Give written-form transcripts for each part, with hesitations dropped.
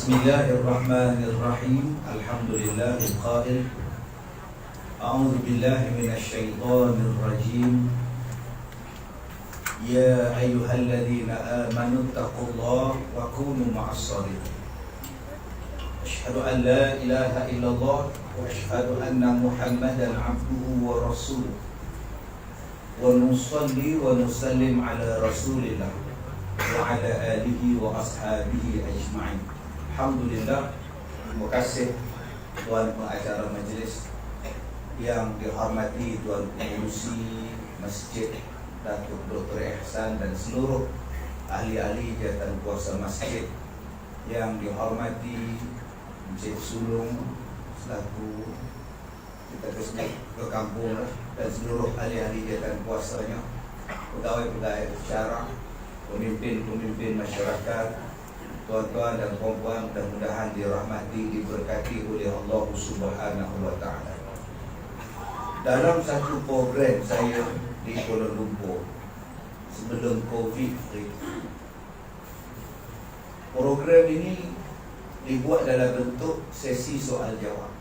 Bismillahirrahmanirrahim. Alhamdulillahil qail. A'udzu billahi minasyaitonir rajim. Ya ayyuhalladzina amanu taqullaha wa kunu ma'as shadiqin. Asyhadu an la ilaha illallah wa asyhadu anna Muhammadan 'abduhu wa rasuluh. Wa nusalli wa nusallim ala Rasulillah wa ala alihi wa ashabihi ajma'in. Alhamdulillah. Terima kasih Tuan Pengacara Majlis yang dihormati Tuan Pengurusi Masjid Datuk Dr. Ihsan dan seluruh ahli-ahli jawatan kuasa masjid, yang dihormati Encik Sulung selaku kita kesini ke kampung dan seluruh ahli-ahli jawatan kuasanya, pegawai-pegawai acara, pemimpin-pemimpin masyarakat, tuan-tuan dan puan-puan, mudah-mudahan dirahmati, diberkati oleh Allah Subhanahu wa taala. Dalam satu program saya di Kuala Lumpur sebelum Covid, program ini dibuat dalam bentuk sesi soal jawab.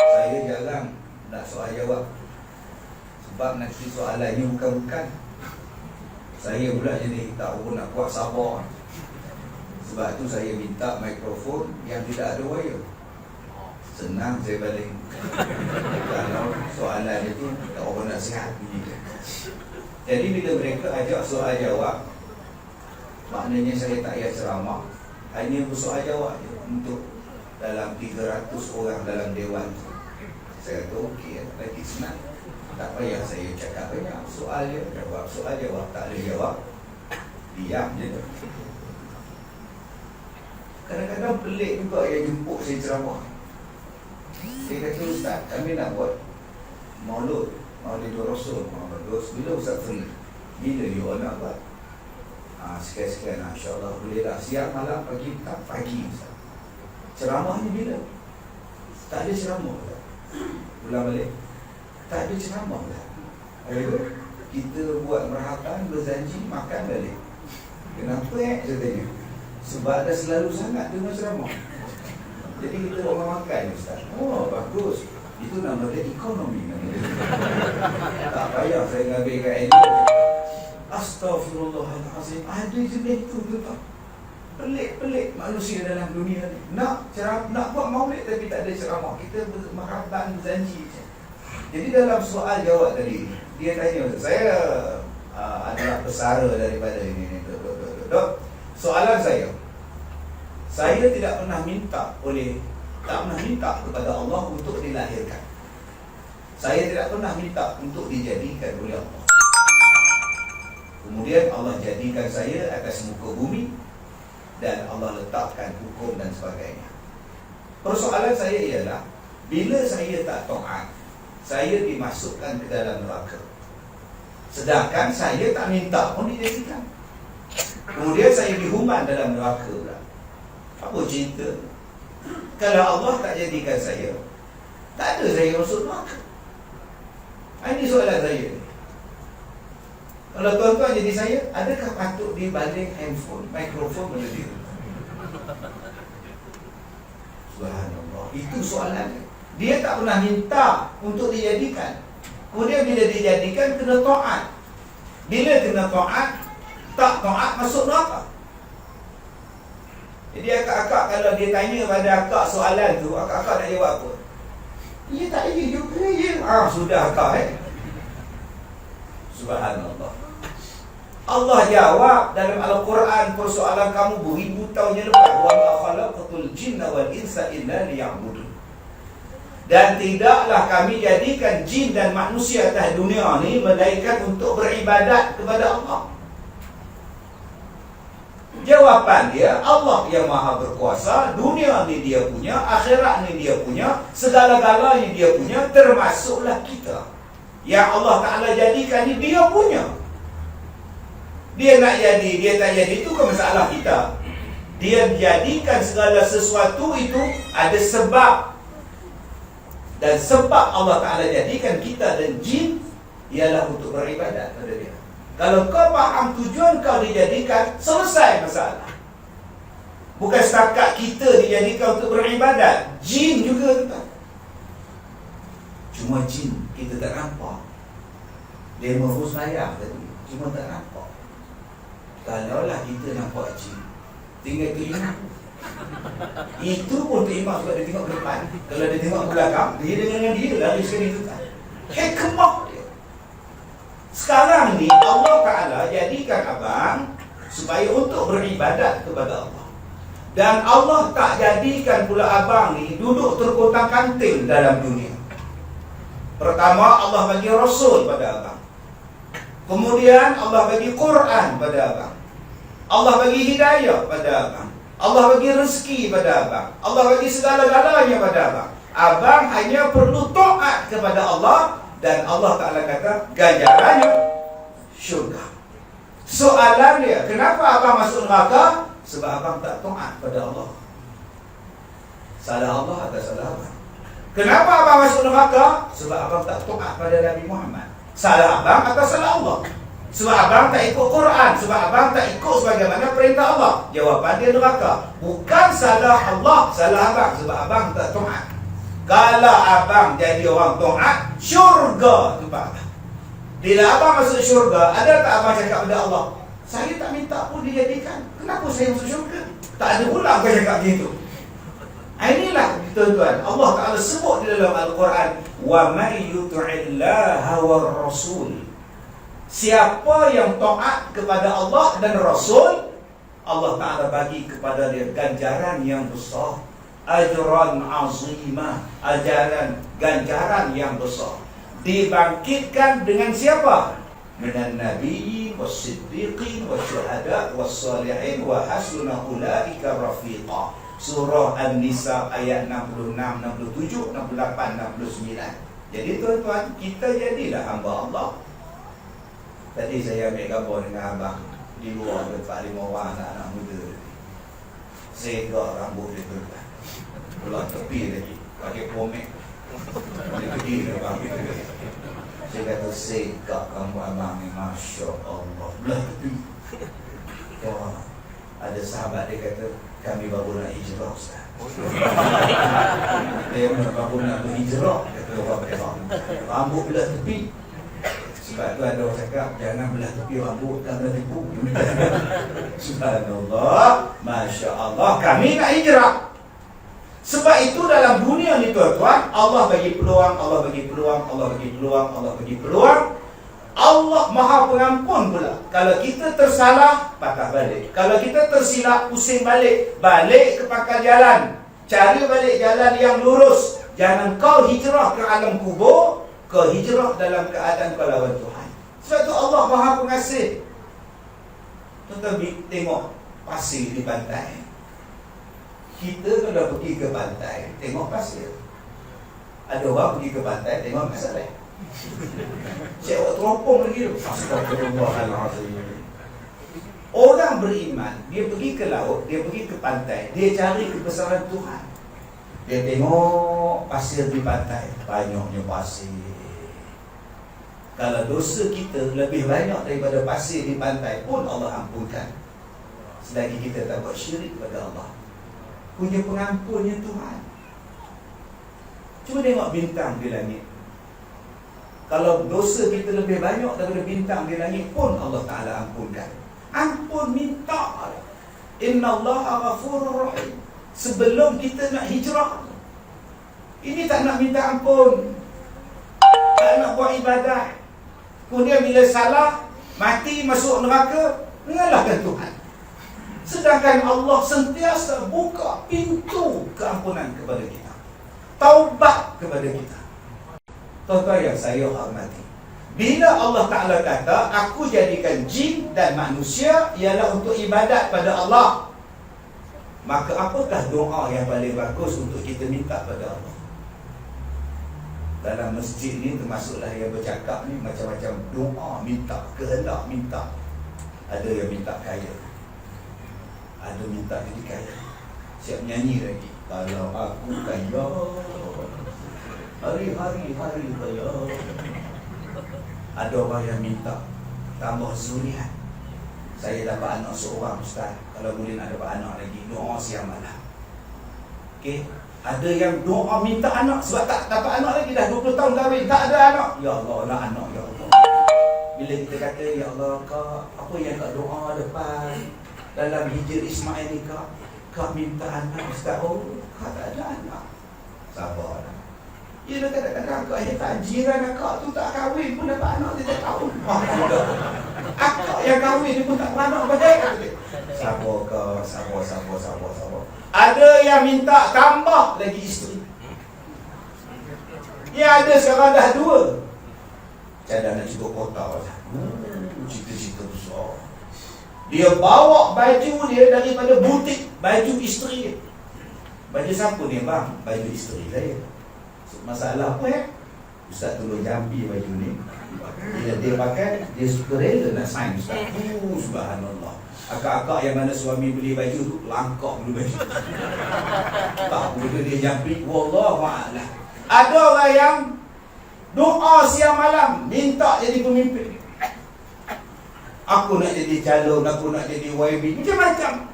Saya jarang nak soal jawab sebab nanti soalannya bukan-bukan. Saya pula jadi tak tahu nak buat sabar. Sebab tu saya minta mikrofon yang tidak ada wire. Senang saya baling. Kalau soalan itu tak orang nak sihat bunyi. Jadi bila mereka ajak soal jawab, maknanya saya tak payah ceramah, hanya bersoal jawab je untuk dalam 300 orang dalam dewan. Saya kata okey, lagi senang. Tak payah saya cakap banyak. Soal je jawab, soal jawab, tak boleh jawab, diam je. Kadang-kadang pelik juga yang jemput saya ceramah. Dia kata, Ustaz, kami nak buat Maulid Rasul Muhammad. Bila Ustaz free? Bila you all nak buat? Sekian-sekian, insyaAllah boleh dah. Siang, malam, pagi, tak pagi Ustaz. Ceramahnya bila? Tak ada ceramah Ustaz. Ulang balik. Tak ada ceramah Ustaz. Kita buat merahatan, berjanji, makan balik. Kenapa saya tanya? Sebab dah selalu sangat dengar ceramah. Jadi kita orang makan Ustaz. Oh bagus. Itu nama dia ekonomi. Tak payah saya ngambilkan ini. Astaghfirullahalazim. Ada jenis itu tak? Pelik-pelik manusia dalam dunia ni. Nak buat maulid tapi tak ada ceramah. Kita berharapan berjanji. Jadi dalam soal jawab tadi, dia tanya, saya adalah pesara daripada ini. Dok, soalan saya tidak pernah minta kepada Allah untuk dilahirkan. Saya tidak pernah minta untuk dijadikan oleh Allah. Kemudian Allah jadikan saya atas muka bumi dan Allah letakkan hukum dan sebagainya. Persoalan saya ialah, bila saya tak taat, saya dimasukkan ke dalam neraka. Sedangkan saya tak minta pun dijadikan. Kemudian saya dihuman dalam neraka pula. Apa cerita? Kalau Allah tak jadikan saya, tak ada saya masuk neraka. Ini soalan saya. Kalau tuan-tuan jadi saya, adakah patut dibaling handphone, mikrofon pada diri? Subhanallah. Itu soalan. Dia tak pernah minta untuk dijadikan. Kemudian bila dijadikan, kena taat. Bila kena taat, tak taat masuk neraka. Jadi akak-akak kalau dia tanya pada akak soalan tu, akak-akak nak jawab apa? Ya tak ya juga ya. Sudah akak Subhanallah. Allah jawab dalam Al-Quran persoalan kamu beribu tahun yang lepas. Wa ma khalaqatul jinna wal insa illa liya'budun. Dan tidaklah kami jadikan jin dan manusia atas dunia ni melainkan untuk beribadat kepada Allah. Jawapan dia, Allah yang maha berkuasa, dunia ni dia punya, akhirat ni dia punya, segala-galanya dia punya, termasuklah kita. Yang Allah Ta'ala jadikan ni dia punya. Dia nak jadi, dia tak jadi, itu bukan masalah kita. Dia jadikan segala sesuatu itu ada sebab. Dan sebab Allah Ta'ala jadikan kita dan jin ialah untuk beribadat pada dia. Kalau kau faham tujuan kau dijadikan, selesai masalah. Bukan setakat kita dijadikan untuk beribadat, jin juga tuan. Cuma jin kita tak nampak. Dia merus layar tadi, cuma tak nampak. Kalaulah kita nampak jin, tinggal telinga. Itu pun terimam sebab dia tengok ke depan. Kalau dia tengok ke belakang, dia dengan dia lari sekali tu kan. Hikmah dia. Sekarang ni Allah Ta'ala jadikan abang supaya untuk beribadat kepada Allah. Dan Allah tak jadikan pula abang ni duduk terkotak-kanting dalam dunia. Pertama, Allah bagi Rasul pada abang. Kemudian Allah bagi Quran pada abang. Allah bagi hidayah pada abang. Allah bagi rezeki pada abang. Allah bagi segala-galanya pada abang. Abang hanya perlu taat kepada Allah. Dan Allah Ta'ala kata ganjarannya syurga. Soalan dia, kenapa abang masuk neraka? Sebab abang tak taat pada Allah. Salah Allah atau salah abang? Kenapa abang masuk neraka? Sebab abang tak taat pada Nabi Muhammad. Salah abang atau salah Allah? Sebab abang tak ikut Quran. Sebab abang tak ikut sebagaimana perintah Allah. Jawapan dia neraka. Bukan salah Allah, salah abang. Sebab abang tak taat. Kalau abang jadi orang taat, syurga tempat abang. Bila abang masuk syurga, ada tak abang cakap pada Allah, saya tak minta pun dijadikan, kenapa saya masuk syurga? Tak ada pula abang cakap begitu. Inilah tuan-tuan, Allah Ta'ala sebut di dalam Al-Quran, wa may yuti'illaha war rasul. Siapa yang taat kepada Allah dan Rasul, Allah Ta'ala bagi kepada dia ganjaran yang besar, ajran azimah, ganjaran yang besar. Dibangkitkan dengan siapa? Minan nabiyyin was-siddiqin wasyuhada was-salihin wa hasuna ulaika rafiqa. Surah An-Nisa ayat 66, 67, 68, 69. Jadi tuan-tuan, kita jadilah hamba Allah. Tadi saya ambil gambar dengan abang di luar dekat 5 orang anak-anak muda. Sega rambut dia berubah. Pulang tepi lagi, pakai pomade. Dia pergi depan kita. Saya kata, segak rambut abang ni, Masya Allah. Belah tepi. Wah, ada sahabat dia kata, kami baru nak hijrah, Ustaz. Dia baru nak berhijrah, kata orang. Rambut belah tepi. Sebab tu ada orang cakap, jangan belah tepi rambut, tak belah tipu. Subhanallah, Masya Allah, kami nak hijrah. Sebab itu dalam dunia ni tuan-tuan, Allah bagi peluang, Allah bagi peluang, Allah bagi peluang, Allah bagi peluang. Allah Maha Pengampun pula. Kalau kita tersalah, patah balik. Kalau kita tersilap, pusing balik. Balik ke pangkal jalan. Cari balik jalan yang lurus. Jangan kau hijrah ke alam kubur, kau hijrah dalam keadaan kau lawan Tuhan. Sebab itu Allah Maha Pengasih. Tuan-tuan tengok pasir di pantai. Kita kalau pergi ke pantai, tengok pasir. Ada orang pergi ke pantai, tengok masalah. Saya buat teropong lagi tu. Astagfirullahaladzim. Orang beriman, dia pergi ke laut, dia pergi ke pantai, dia cari kebesaran Tuhan. Dia tengok pasir di pantai, banyaknya pasir. Kalau dosa kita lebih banyak daripada pasir di pantai pun Allah ampunkan, selagi kita tak buat syirik kepada Allah. Punya pengampunnya Tuhan. Cuba tengok bintang di langit. Kalau dosa kita lebih banyak daripada bintang di langit pun Allah Ta'ala ampunkan. Ampun minta. Innallaha ghafurur rahim. Sebelum kita nak hijrah, ini tak nak minta ampun, tak nak buat ibadat. Kemudian bila salah, mati masuk neraka, mengalahkan Tuhan. Sedangkan Allah sentiasa buka pintu keampunan kepada kita, taubat kepada kita. Tuan-tuan yang saya hormati, bila Allah Ta'ala kata, aku jadikan jin dan manusia ialah untuk ibadat pada Allah, maka apakah doa yang paling bagus untuk kita minta pada Allah? Dalam masjid ni termasuklah yang bercakap ni macam-macam doa minta, kehendak minta. Ada yang minta kaya, ada minta jadi kaya. Siap nyanyi lagi, kalau aku kaya, hari-hari kaya. Ada orang yang minta tambah zuriat, Saya dapat anak seorang Ustaz. Kalau boleh nak dapat anak lagi, doa siang malam. Okey. Ada yang doa minta anak sebab tak dapat anak lagi, dah 20 tahun kahwin, tak ada anak. Ya Allah, nak anak, ya Allah. Bila kita kata, ya Allah, Kak, apa yang Kak doa depan dalam hijir Ismail ni, Kak minta anak. Ustaz, oh, Kak tak ada anak. Sabarlah. Ya, kadang-kadang Kak hebat, jiran Kak tu tak kahwin pun dapat anak 3 tahun. Akak yang kahwin ni pun tak beranak bagai. Sabar Kak, sabar. Ada yang minta tambah lagi isteri. Yang ada sekarang dah 2. Cadang nak cukup kotak lah. Cita-cita besar. Dia bawa baju dia daripada butik, baju isteri dia. Baju siapa ni bang? Baju isteri saya. Masalah apa Ustaz tolong jampi baju ni. Bila dia pakai, dia suka rela nak sign Ustaz. Subhanallah. Akak-akak yang mana suami beli baju tu, langkah dulu baju. Tak boleh dia jampi. Wallahualam. Ada orang yang doa siang malam minta jadi pemimpin. Aku nak jadi calon, aku nak jadi YB, macam-macam.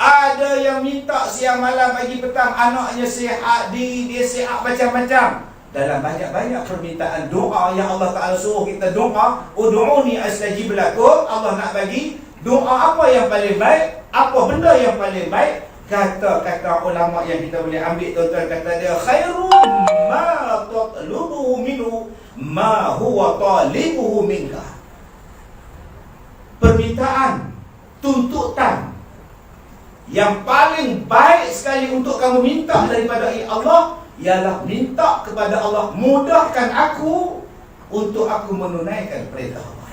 Ada yang minta siang malam pagi petang anaknya sihat, diri dia sihat, macam-macam. Dalam banyak-banyak permintaan doa yang Allah Ta'ala suruh kita doa, ud'uni astajib lakum. Allah nak bagi doa apa yang paling baik, apa benda yang paling baik. Kata-kata ulama yang kita boleh ambil, tuan-tuan, kata dia khairum ma tatlubuhu minhu ma huwa talibuhu minka. Permintaan, tuntutan yang paling baik sekali untuk kamu minta daripada Allah ialah minta kepada Allah, mudahkan aku untuk aku menunaikan perintah Allah.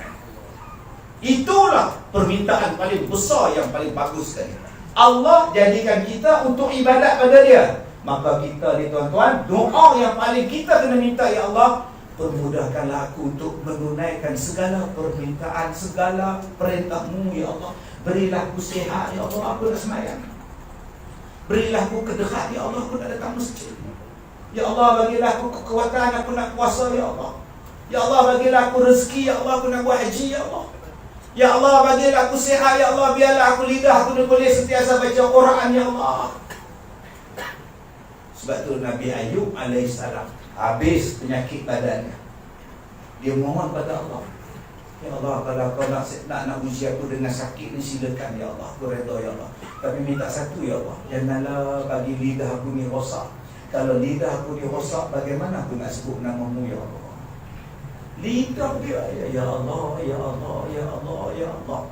Itulah permintaan paling besar yang paling bagus sekali. Allah jadikan kita untuk ibadat pada dia. Maka kita ni tuan-tuan, doa yang paling kita kena minta, ya Allah, permudahkanlah aku untuk menunaikan segala permintaan, segala perintahmu, ya Allah. Berilah aku sihat, ya Allah, aku nak semayang. Berilah aku kedekat, ya Allah, aku nak datang masjid. Ya Allah, bagilah aku kekuatan, aku nak puasa, ya Allah. Ya Allah, bagilah aku rezeki, ya Allah, aku nak buat haji, ya Allah. Ya Allah, bagilah aku sihat, ya Allah, biarlah aku lidah aku boleh sentiasa baca Quran, ya Allah. Sebab tu Nabi Ayub alaihissalam habis penyakit badannya, dia mohon pada Allah, ya Allah, kalau kau nak uji aku dengan sakit ni, silakan, ya Allah, aku redha, ya Allah. Tapi minta satu, ya Allah, janganlah bagi lidah aku ni rosak. Kalau lidah aku ni rosak, bagaimana aku nak sebut namamu, ya Allah? Lidah dia, ya Allah, ya Allah, ya Allah, ya Allah.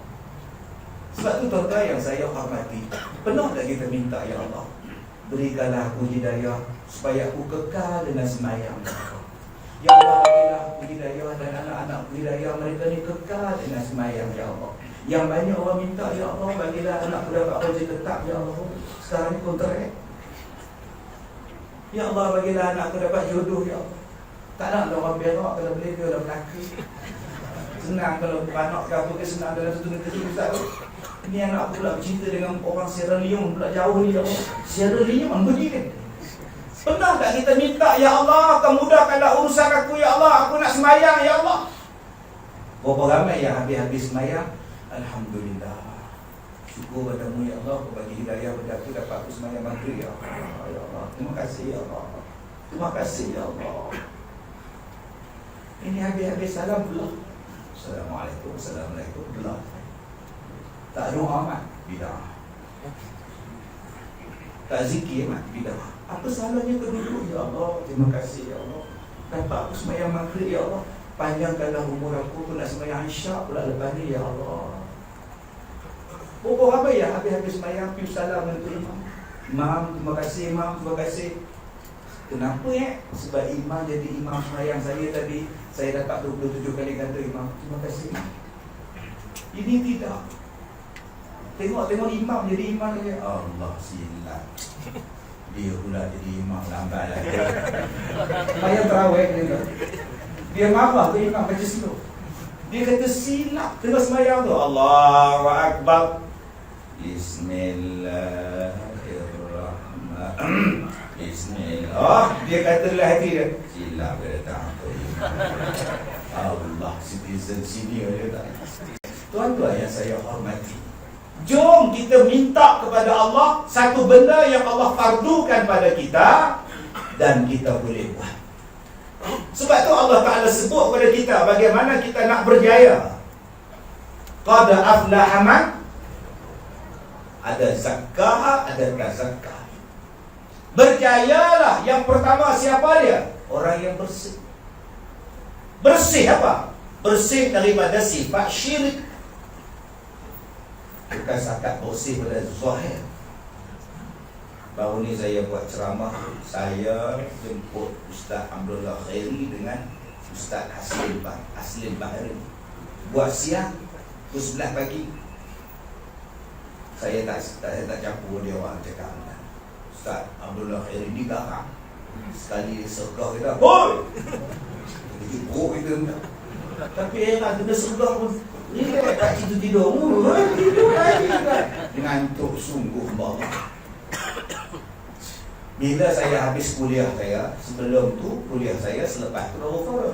Sebab tu tuan-tuan yang saya hormati, pernah tak kita minta, ya Allah, berikanlah aku hidayah supaya aku kekal dengan semayang. Ya Allah, bagilah aku hidayah dan anak-anak hidayah, mereka ni kekal dengan semayang, ya Allah. Yang banyak orang minta, ya Allah, bagilah anakku dapat kerja tetap, ya Allah. Sekarang ni kontrak. Ya Allah, bagilah anakku dapat jodoh, ya Allah. Tak nak orang berak kalau boleh dia orang lelaki. Senang kalau anak ke apa ke, senang dalam satu negeri, Ustaz. Ini anak aku pula bercinta dengan orang Sierra Leone pula jauh ni, ya Allah. Sierra Leone begini. Pernah tak kita minta, ya Allah, kemudahkanlah urusan aku, ya Allah, aku nak semayang, ya Allah. Berapa ramai yang habis-habis semayang? Alhamdulillah. Syukur padamu, ya Allah, kau bagi hidayah pada aku, dapat aku semayang maghrib, ya Allah. Ya Allah, terima kasih, ya Allah. Terima kasih, ya Allah. Ini habis-habis salam belah. Assalamualaikum, assalamualaikum, belah. Tak doa mat, bidah. Tak zikir mat, bidah. Apa salahnya kedua-dua, ya Allah, terima kasih, ya Allah. Dapat aku semayang maghrib, ya Allah. Panjangkanlah umur aku nak semayang isyak pula lepas ni, ya Allah. Apa ya habis-habis semayang, pius salam untuk imam. Imam, terima kasih, imam, terima kasih. Kenapa Sebab imam jadi imam semayang saya tadi, saya dapat 27 kali kata imam, terima kasih, imam. Ini tidak. Tengok imam jadi imam dia. Allah silap. Dia pula jadi imam lambat lagi. Saya terawih dia. Dia marah ke imam baca slow. Dia kata silap tengah semayang tu. Allahu Akbar. Bismillahirrahmanirrahim. Bismillah. Dia kata dalam hati dia, silap dia datang. Allah, citizen senior dia tak. Tuan-tuan yang saya hormati, jom kita minta kepada Allah satu benda yang Allah fardukan pada kita dan kita boleh buat. Sebab tu Allah Ta'ala sebut kepada kita bagaimana kita nak berjaya. Qad aflaha man, ada zakah, ada zakah. Berjayalah. Yang pertama siapa dia? Orang yang bersih. Bersih apa? Bersih daripada sifat syirik. Bukan sakat bersih pada zahir. Baru ni saya buat ceramah, saya jemput Ustaz Abdullah Khairi dengan Ustaz Aslin Bahari. Buat siang, pukul 11 pagi. Saya tak campur dia orang cakap. Ustaz Abdullah Khairi ni garang. Sekali dia sergah kita, hoi! Dia jemput kita. Tapi era kena sergah pun, ni tak tidur tidur lagi kan. Ngantuk sungguh banget. Bila saya habis kuliah saya, sebelum tu kuliah saya, selepas tu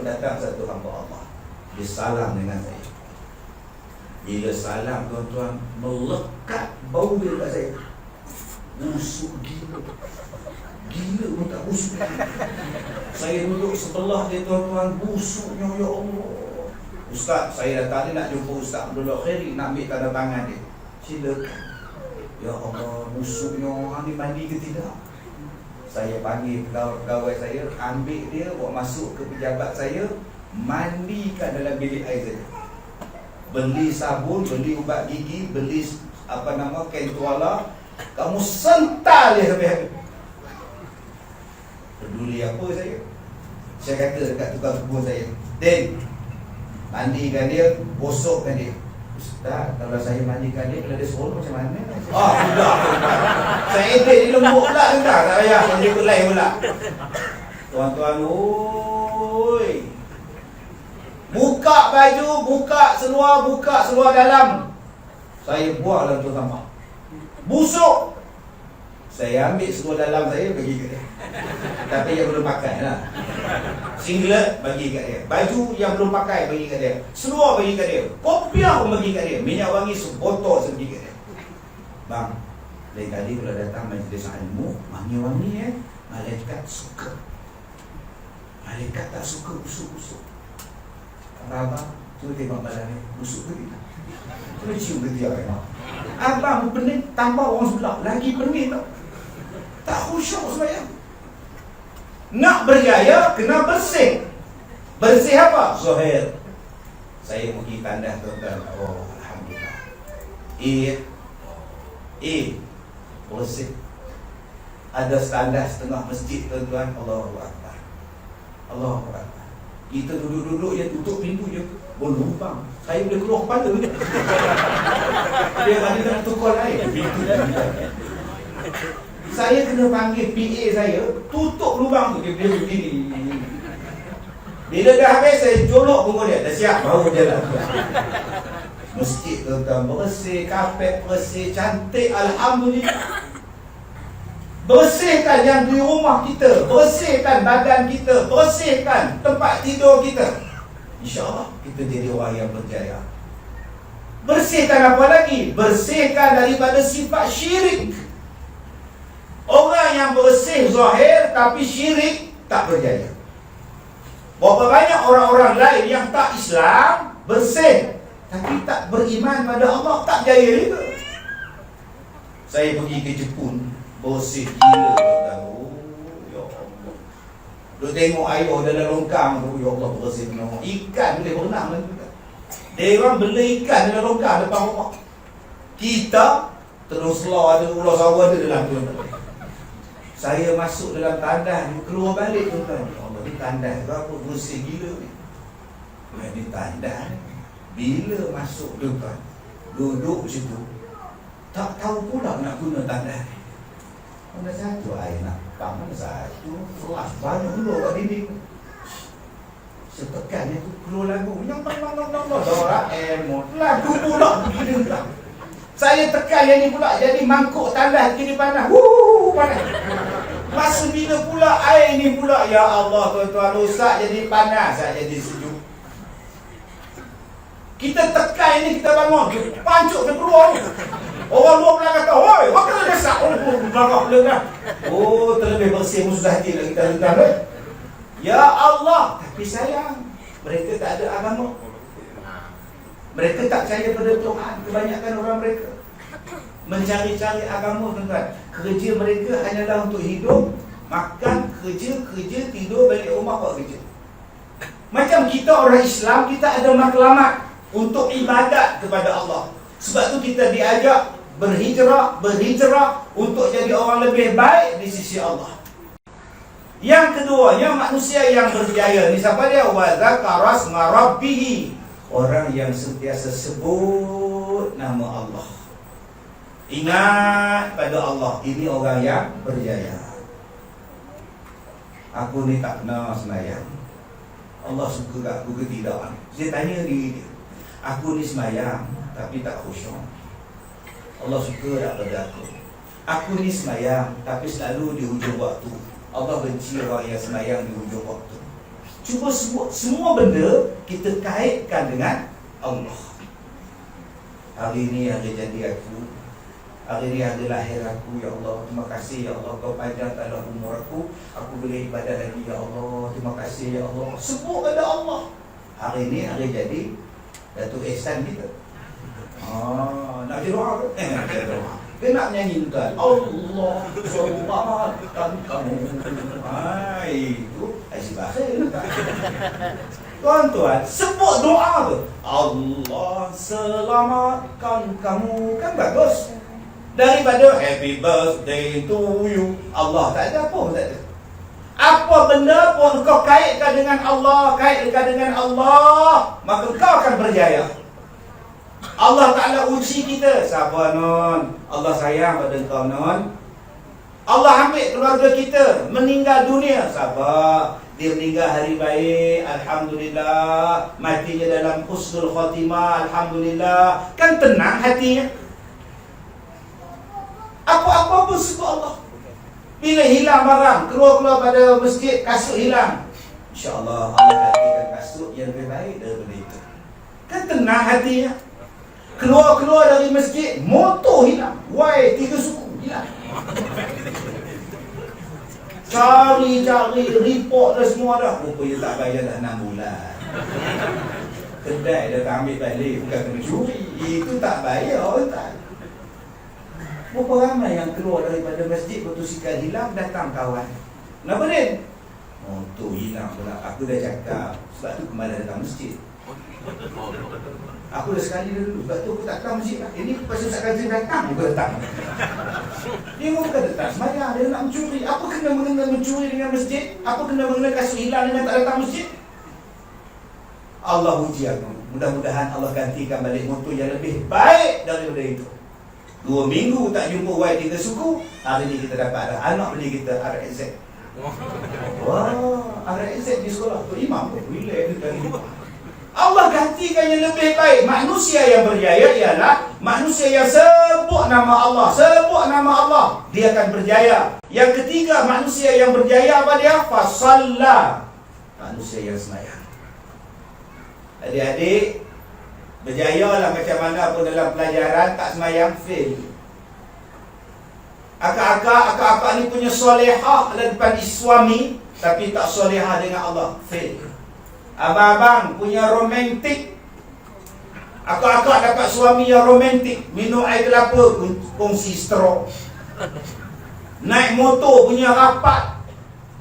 datang satu hamba Allah. Dia salam dengan saya. Bila salam, tuan-tuan, melekat bau dia kat saya. Busuk gila. Gila pun tak busuk. Saya duduk sebelah dia, tuan-tuan, busuknya, ya Allah. Ustaz, saya datang ni nak jumpa Ustaz Abdullah Khairi, nak ambil tanda tangan dia. Silakan. Ya Allah, busuknya orang ni mandi ke tidak? Saya panggil pegawai saya, ambil dia, bawa masuk ke pejabat saya, mandikan dalam bilik air saya. Beli sabun, beli ubat gigi, beli kain tuala, kamu sental dia sampai habis. Peduli apa saya? Saya kata dekat tukang kebun saya, Den, mandikan dia, gosokkan dia. Ustaz, kalau saya mandikan dia, kalau dia seronok macam mana? Sudah. Saya edit dia lembut pula ke tak? Tak payah, saya ikut lain pula. Tuan-tuan, oi. Buka baju, buka seluar dalam. Saya buang dalam tu sampah. Busuk. Saya ambil seluar dalam saya, bagi kat dia. Tapi yang belum pakai lah. Singlet bagi kat dia, baju yang belum pakai bagi kat dia, seluar bagi kat dia, kopiah pun bagi kat dia, minyak wangi sebotol bagi kat dia. Bang, lain kali kalau datang majlis ilmu, wangi-wangi malaikat suka. Malaikat tak suka busuk-busuk. Abang, cuba tengok badan ni, busuk ke tidak? Cuba cium ke dia kan? Abang pening, tambah orang sebelah, lagi pening tak? Tak khusyuk sembahyang. Nak berjaya, kena bersih. Bersih apa? Zahir. Saya pergi tandas, tuan-tuan. Oh, Alhamdulillah. Bersih. Ada standar setengah masjid, tuan-tuan. Allahu Akbar. Allahu Akbar. Kita duduk-duduk je, tutup pintu je, berlubang. Saya boleh keluar kepala. Dia ada nak tukar air. Pintu je. Saya kena panggil PA saya, tutup lubang tu. Dia begini. Bila dah habis, saya jolok punggung dia. Dah siap, baru jalan. Masjid tuan-tuan bersih, kapet bersih, cantik, Alhamdulillah. Bersihkan yang di rumah kita, bersihkan badan kita, bersihkan tempat tidur kita. InsyaAllah kita jadi orang yang berjaya. Bersihkan apa lagi? Bersihkan daripada sifat syirik. Orang yang bersih zahir tapi syirik tak berjaya. Berapa banyak orang-orang lain yang tak Islam, bersih tapi tak beriman pada Allah, tak jaya juga. Saya pergi ke Jepun, bersih gila, ya Allah. Duk tengok air dalam longkang tu, ya Allah, bersih benar. Ikan boleh berenang lagi juga. Dia orang beli ikan dalam longkang depan rumah. Kita terus ada ular sawah ada dalam tu. Saya masuk dalam tandas, keluar balik tuan-tuan. Ya Allah, ni tandas tu apa, bersih gila ni. Ni tandas. Bila masuk tuan-tuan, duduk situ, tak tahu pula nak guna tandas ni. Mana satu air nak pam, mana satu flash banyak dulu kat dinding. Setekan dia tu keluar lagu, yang Doraemon, lagu pula begini pula. Saya tekan yang ni pula, jadi mangkuk tandas kini panas. Panas. Masa bila pula air ni pula, ya Allah tuan-tuan, rosak jadi panas, jadi sejuk. Kita tekan ini, kita bangun, pancuk dia keluar. Orang luar pula kata, "Oi, apa kena desak?" Oh, marah dia dah. Oh, terlebih bersih musuh hati lah kita rentan dah. Ya Allah, tapi sayang, mereka tak ada agama. Mereka tak percaya pada Tuhan. Kebanyakan orang mereka mencari-cari agama, tuan-tuan. Kerja mereka hanyalah untuk hidup, makan, kerja, tidur, balik rumah buat kerja. Macam kita orang Islam, kita ada matlamat untuk ibadat kepada Allah. Sebab tu kita diajak berhijrah untuk jadi orang lebih baik di sisi Allah. Yang kedua, yang manusia yang berjaya ni siapa dia? Wa dzakara asma rabbih. Orang yang sentiasa sebut nama Allah. Ingat pada Allah. Ini orang yang berjaya. Aku ni tak pernah sembahyang. Allah suka kat aku ke tidak? Saya tanya diri dia. Aku ni sembahyang tapi tak khusyuk. Allah suka tak pada aku? Aku ni sembahyang tapi selalu di hujung waktu. Allah benci orang yang sembahyang di hujung waktu. Cuba semua benda kita kaitkan dengan Allah. Hari ini hari jadi aku. Hari ini hari lahir aku, ya Allah. Terima kasih ya Allah, kau panjangkanlah umur aku. Aku boleh ibadah lagi ya Allah. Terima kasih ya Allah. Sebut pada Allah. Hari ini hari jadi Datuk Ihsan kita. Nak jadi doa ke? Nak jadi doa. Dia nak nyanyi tuan. Allah selamatkan kamu. Itu isi bahasa tuan. Tuan-tuan, sebut doa tu. Allah selamatkan kamu. Kan bagus. Daripada happy birthday to you. Allah tak ada apa pun tak ada. Apa benda pun kau kaitkan dengan Allah, maka kau akan berjaya. Allah Ta'ala uji kita. Sabar non, Allah sayang pada kau non. Allah ambil keluarga kita, meninggal dunia. Sabar, dia meninggal hari baik, alhamdulillah. Matinya dalam husnul khatimah, alhamdulillah. Kan tenang hatinya. Apa-apa pun sebut Allah. Bila hilang barang, keluar pada masjid, kasut hilang, InsyaAllah Allah gantikan kasut yang lebih baik daripada itu. Kan tenang hatinya. Keluar dari masjid, motor hilang. Y 3 suku hilang. Cari, report dah semua dah. Rupanya tak bayar dah 6 bulan. Kedai dah tak ambil balik, bukan kena curi. Itu tak bayar, tak. Berapa ramai yang keluar daripada masjid, motosikal hilang, datang kawan. Kenapa ni? Motor hilang pula. Aku dah cakap, sebab tu kemarin datang masjid. Aku dah sekali dulu, sebab tu aku tak datang masjid lah. Ini pasal Ustaz Kazim datang, aku datang. Dia bukan datang semayang, dia nak mencuri. Apa kena mengenai mencuri dengan masjid? Apa kena mengenai kasut hilang dengan tak datang masjid? Allah uji aku. Mudah-mudahan Allah gantikan balik motor yang lebih baik daripada itu. 2 minggu tak jumpa Y 3 suku. Hari ni kita dapat dah anak beli kita RXZ. Wah, RXZ di sekolah tu imam pun relax dia tadi. Allah gantikan yang lebih baik. Manusia yang berjaya ialah manusia yang sebut nama Allah. Dia akan berjaya. Yang ketiga, manusia yang berjaya apa dia? Fasalla. Manusia yang sembahyang. Adik-adik, berjayalah macam mana pun dalam pelajaran, tak sembahyang, fail. Akak-akak ni punya solehah depan suami, tapi tak solehah dengan Allah, fail. Abang-abang punya romantik, akak-akak dapat suami yang romantik, minum air kelapa, kongsi straw. Naik motor punya rapat,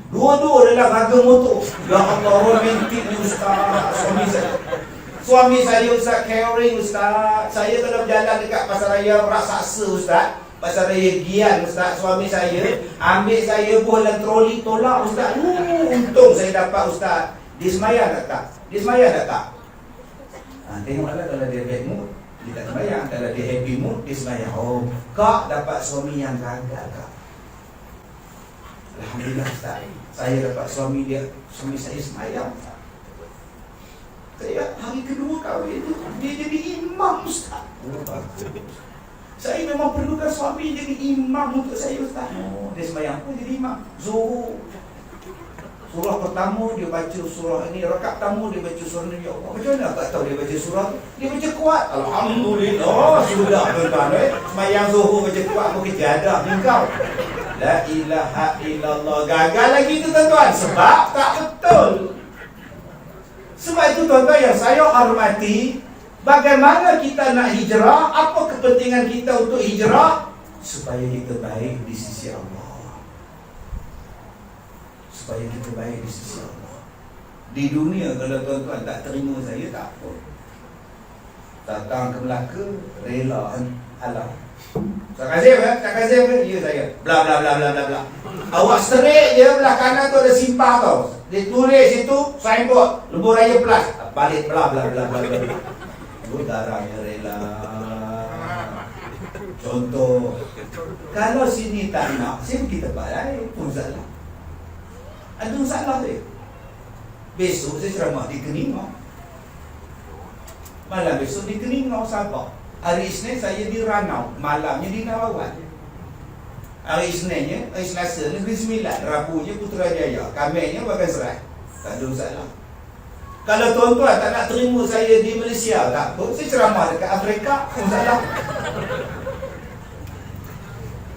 dua-dua dalam harga motor. Ya Allah, romantik ni ustaz, suami saya Ustaz, caring Ustaz. Saya kalau berjalan dekat pasar raya Raksasa Ustaz, pasar raya Gian Ustaz, suami saya ambil saya bola troli tolak Ustaz. Untung saya dapat Ustaz. Dia sembahyang tak? Tengoklah kalau dia bad mood, dia tak sembahyang. Kalau dia happy mood, dia sembahyang. Oh, kak dapat suami yang gagal kak. Alhamdulillah Ustaz, saya dapat suami saya sembahyang. Saya hari kedua kahwin tu, dia jadi imam Ustaz. Saya memang perlukan suami jadi imam untuk saya Ustaz. Dia sembahyang pun jadi imam. Zuhur. Surah pertama dia baca surah ini, rakaat pertama dia baca surah ni. Ya Allah, macam mana tak tahu dia baca surah tu? Dia baca kuat. Alhamdulillah, sudah tuan-tuan. Semayang zuhur baca kuat pun kejadah ni kau. La ilaha illallah. Gagal lagi tu tuan-tuan. Sebab tak betul. Sebab itu tuan-tuan yang saya hormati, bagaimana kita nak hijrah? Apa kepentingan kita untuk hijrah? Supaya kita baik di sisi Allah. Supaya kita baik di sisi Allah. Di dunia kalau tuan-tuan tak terima saya, tak apa. Datang ke Melaka, rela halang. Tak Kazim ya? Tak Kazim ya? Ya saya. Bla bla bla bla bla bla. Awak straight je, belah kanan tu ada simpang tau. Dia tulis situ, signboard, Lebuh Raya Plus. Balik bla bla bla bla bla. Itu darahnya rela. Contoh, kalau sini tak nak, sini kita balai pun salah. Ada masalah dia. Besok saya ceramah di Keningau. Malam besok di Keningau, Sabah. Hari Isnin saya di Ranau, malamnya di Nawawan. Hari Isninnya, hari Selasa Negeri Sembilan, Rabunya Putrajaya, Kamisnya Bagan Serai. Tak ada masalah. Kalau tuan-tuan tak nak terima saya di Malaysia, tak apa, saya ceramah dekat Afrika, tak masalah.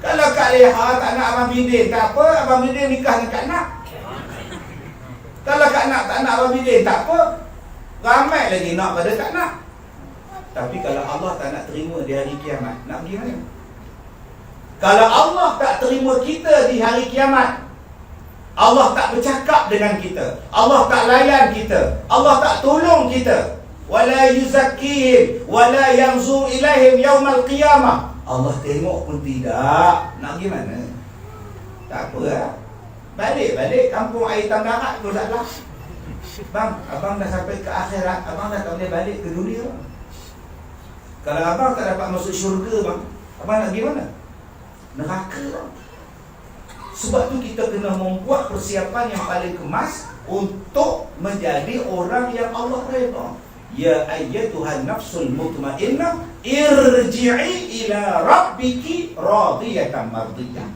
Kalau Kak Leha tak nak Abang Bidin, tak apa, Abang Bidin nikah dengan Kak Nak. Kalau Kak Nak tak nak Abang Bidin, tak apa, ramai lagi nak pada Kak Nak. Tapi kalau Allah tak nak terima di hari kiamat, nak pergi mana? Kalau Allah tak terima kita di hari kiamat, Allah tak bercakap dengan kita, Allah tak layan kita, Allah tak tolong kita, wala yuzakkihim wala yanzur ilaihim yaumal qiyamah. Allah tengok pun tidak. Nak pergi mana? Tak apa lah. Balik kampung air Tandarat tu salah. Bang, abang dah sampai ke akhirat, abang dah tak boleh balik ke dunia. Kalau abang tak dapat masuk syurga bang, abang nak pergi mana? Neraka bang. Sebab tu kita kena membuat persiapan yang paling kemas untuk menjadi orang yang Allah redha. Ya ayyatuhan nafsul mutmainnah irji'i ila rabbiki radiyatan mardiyah.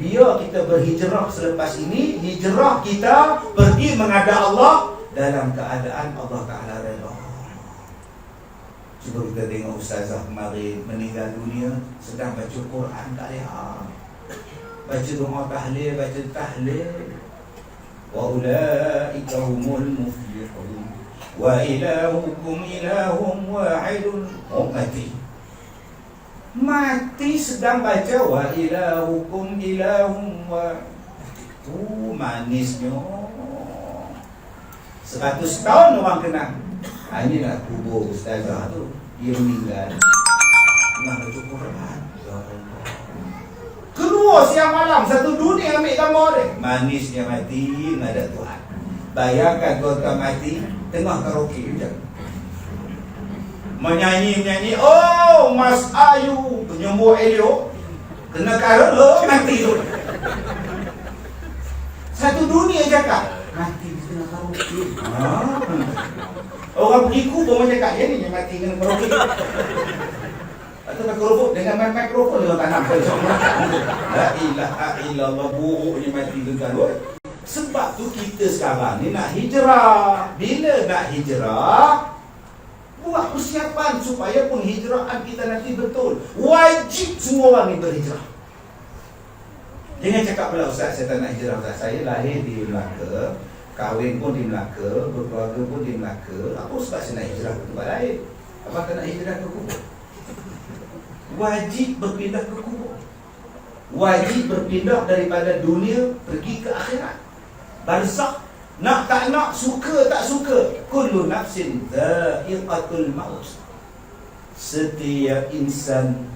Biar kita berhijrah selepas ini, hijrah kita pergi menghadap Allah dalam keadaan Allah Ta'ala redha. Cuba kita tengok ustazah kemarin meninggal dunia sedang baca Quran, tak lihat. Baca doa tahlil, baca tahlil. Wa ulaika humul muflihun. Wa ilahukum ilahum wahidun. Oh, mati sedang baca wa ilahukum ilahum wahidun. Manisnya 100 tahun orang kenal. Inilah kubur ustazah tu. Dia meninggal tengah baca Quran. Ya Allah. Keluar siang malam, satu dunia ambil gambar dia. Manisnya mati, menghadap Tuhan. Bayangkan tuan-tuan mati tengah karaoke macam menyanyi, oh Mas Ayu penyembuh Elio kena karun, oh mati tu. Satu dunia cakap mati di tengah karaoke. Orang peniku pun cakap dia ni yang mati kena karaoke. Atau mikrofon dengan mikrofon dia tak nampak. La ilaha illallah, buruknya mati tu kan. Sebab tu kita sekarang ni nak hijrah. Bila nak hijrah, buat persiapan supaya penghijrahan kita nanti betul. Wajib semua orang ni berhijrah. Jangan cakap pula ustaz saya tak nak hijrah. Ustaz, saya lahir di Melaka, kahwin pun di Melaka, berkeluarga pun di Melaka. Apa sebab saya nak hijrah ke tempat lain? Abang tak nak hijrah ke kubur? Wajib berpindah ke kubur. Wajib berpindah daripada dunia pergi ke akhirat. Barzakh. Nak tak nak, suka tak suka, kullu nafsin dha'iqatul maut. Setiap insan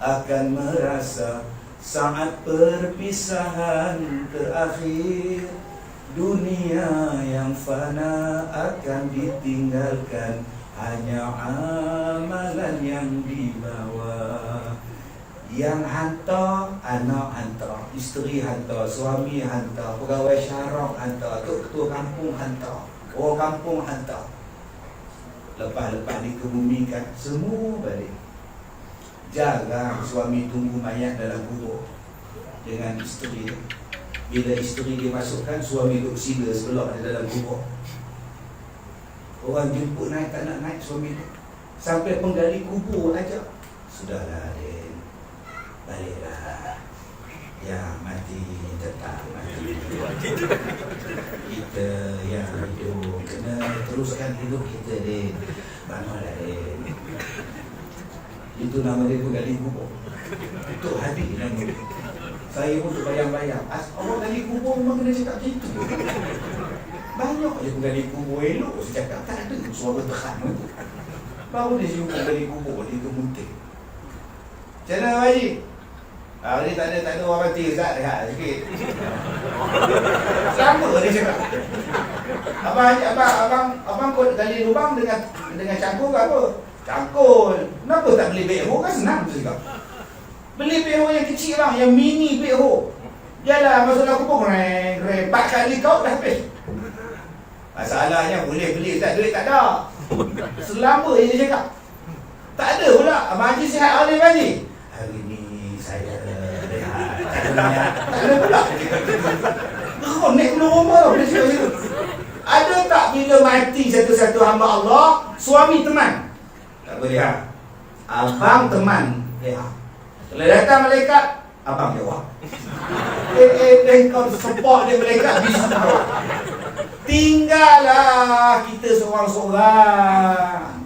akan merasa saat perpisahan terakhir. Dunia yang fana akan ditinggalkan, hanya amalan yang dibawa. Yang hantar, anak hantar, isteri hantar, suami hantar, pegawai syarah hantar, ketua kampung hantar, orang kampung hantar. Lepas-lepas dikebumikan, semua balik. Jarang suami tunggu mayat dalam kubur dengan isteri. Bila isteri dia masukkan, suami duduk sila sebelah di dalam kubur. Orang jemput naik, tak nak naik suami tu. Sampai penggali kubur aja. Sudahlah Din, baliklah. Yang mati tetap mati. Kita yang hidup kena teruskan hidup kita Din. Bangunlah Din. Itu nama dia penggali kubur. Itu Habib nama dia. Saya pun terbayang-bayang, orang gali kubur memang kena cakap macam itu. Banyak je penggali kubur elok. Saya cakap tak ada suara tekan tu. Baru dia jumpa gali kubur, dia kemunting. Macam mana Pak Haji? Dia tak ada orang mati Ustaz, rehat sikit. Sama dia cakap. Abang kau gali lubang dengan cangkul ke apa? Cangkul. Kenapa tak beli bekho kan senang tu cakap. Beli bekho yang kecil bang, yang mini bekho. Yalah masuk dalam kubur, reng, 4 kali kau dah habis. Masalahnya boleh beli Ustaz, duit tak ada. Selama dia cakap. Tak ada pula. Abang Haji sihat hari Haji? Hari ni saya rehat. Tak ada pula. Kau naik belum rumah tau. Ada tak bila mati satu-satu hamba Allah, suami teman? Tak boleh ha? Abang teman rehat. Kalau datang malaikat, abang jawab. Kau support dia malaikat bisa jawab. Tinggallah kita seorang-seorang.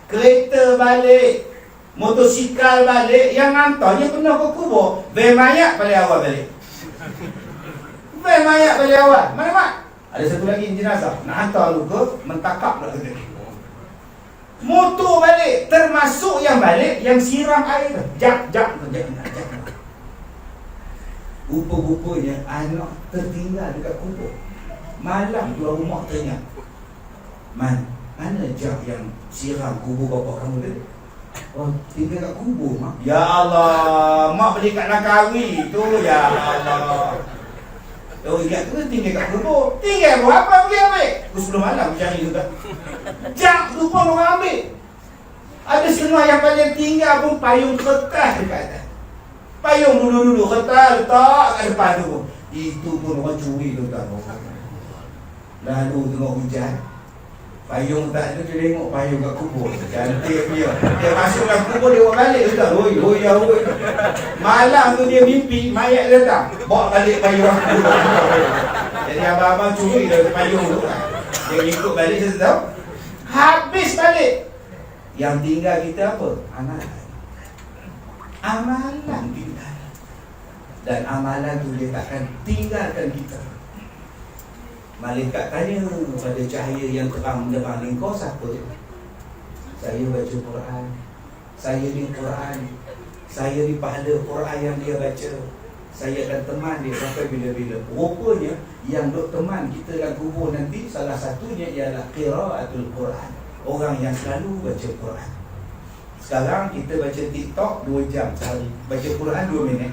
Kereta balik, motosikal balik, yang hantarnya kena ke kubur. Van mayat balik awal balik. Van mayat balik awal. Mana mak? Ada satu lagi jenazah. Nak hantar luka, mentakap pula kena. Motor balik, termasuk yang balik, yang siram air. Jak. Rupa-rupanya anak tertinggal dekat kubur. Malam keluar rumah tanya, Man, mana jak yang siram kubur bapa kamu tadi? Oh, tinggal kat kubur mak. Ya Allah, mak beli kat Langkawi tu. Ya Allah. Oh, ingat tu tinggal kat kubur. Tinggal berapa boleh ambil? Pukul 10 malam cari juga. Jak lupa orang ambil. Ada setengah yang paling tinggal pun payung kertas dekat atas. Payung dulu kertas letak kat depan tu. Itu pun orang curi tu tak. Lalu tengok hujan, payung tak ada, dia tengok payung kat kubur. Cantik dia. Dia masuk dalam kubur, dia buat balik Ustaz. Oi. Malam tu dia mimpi mayat datang, bawa balik payung aku. Jadi abang-abang curi dari payung tu. Dia ikut balik, saya tahu. Habis balik. Yang tinggal kita apa? Amalan tinggal. Dan amalan tu dia takkan tinggalkan kita. Malaikat tanya pada cahaya yang terang menerang ni, kau siapa? Saya baca Quran. Saya ni Quran. Saya ni pahala Quran yang dia baca. Saya akan teman dia sampai bila-bila. Rupanya yang duk teman kita dalam kubur nanti, salah satunya ialah qiraatul Quran. Orang yang selalu baca Quran. Sekarang kita baca TikTok 2 jam sehari, baca Quran 2 minit.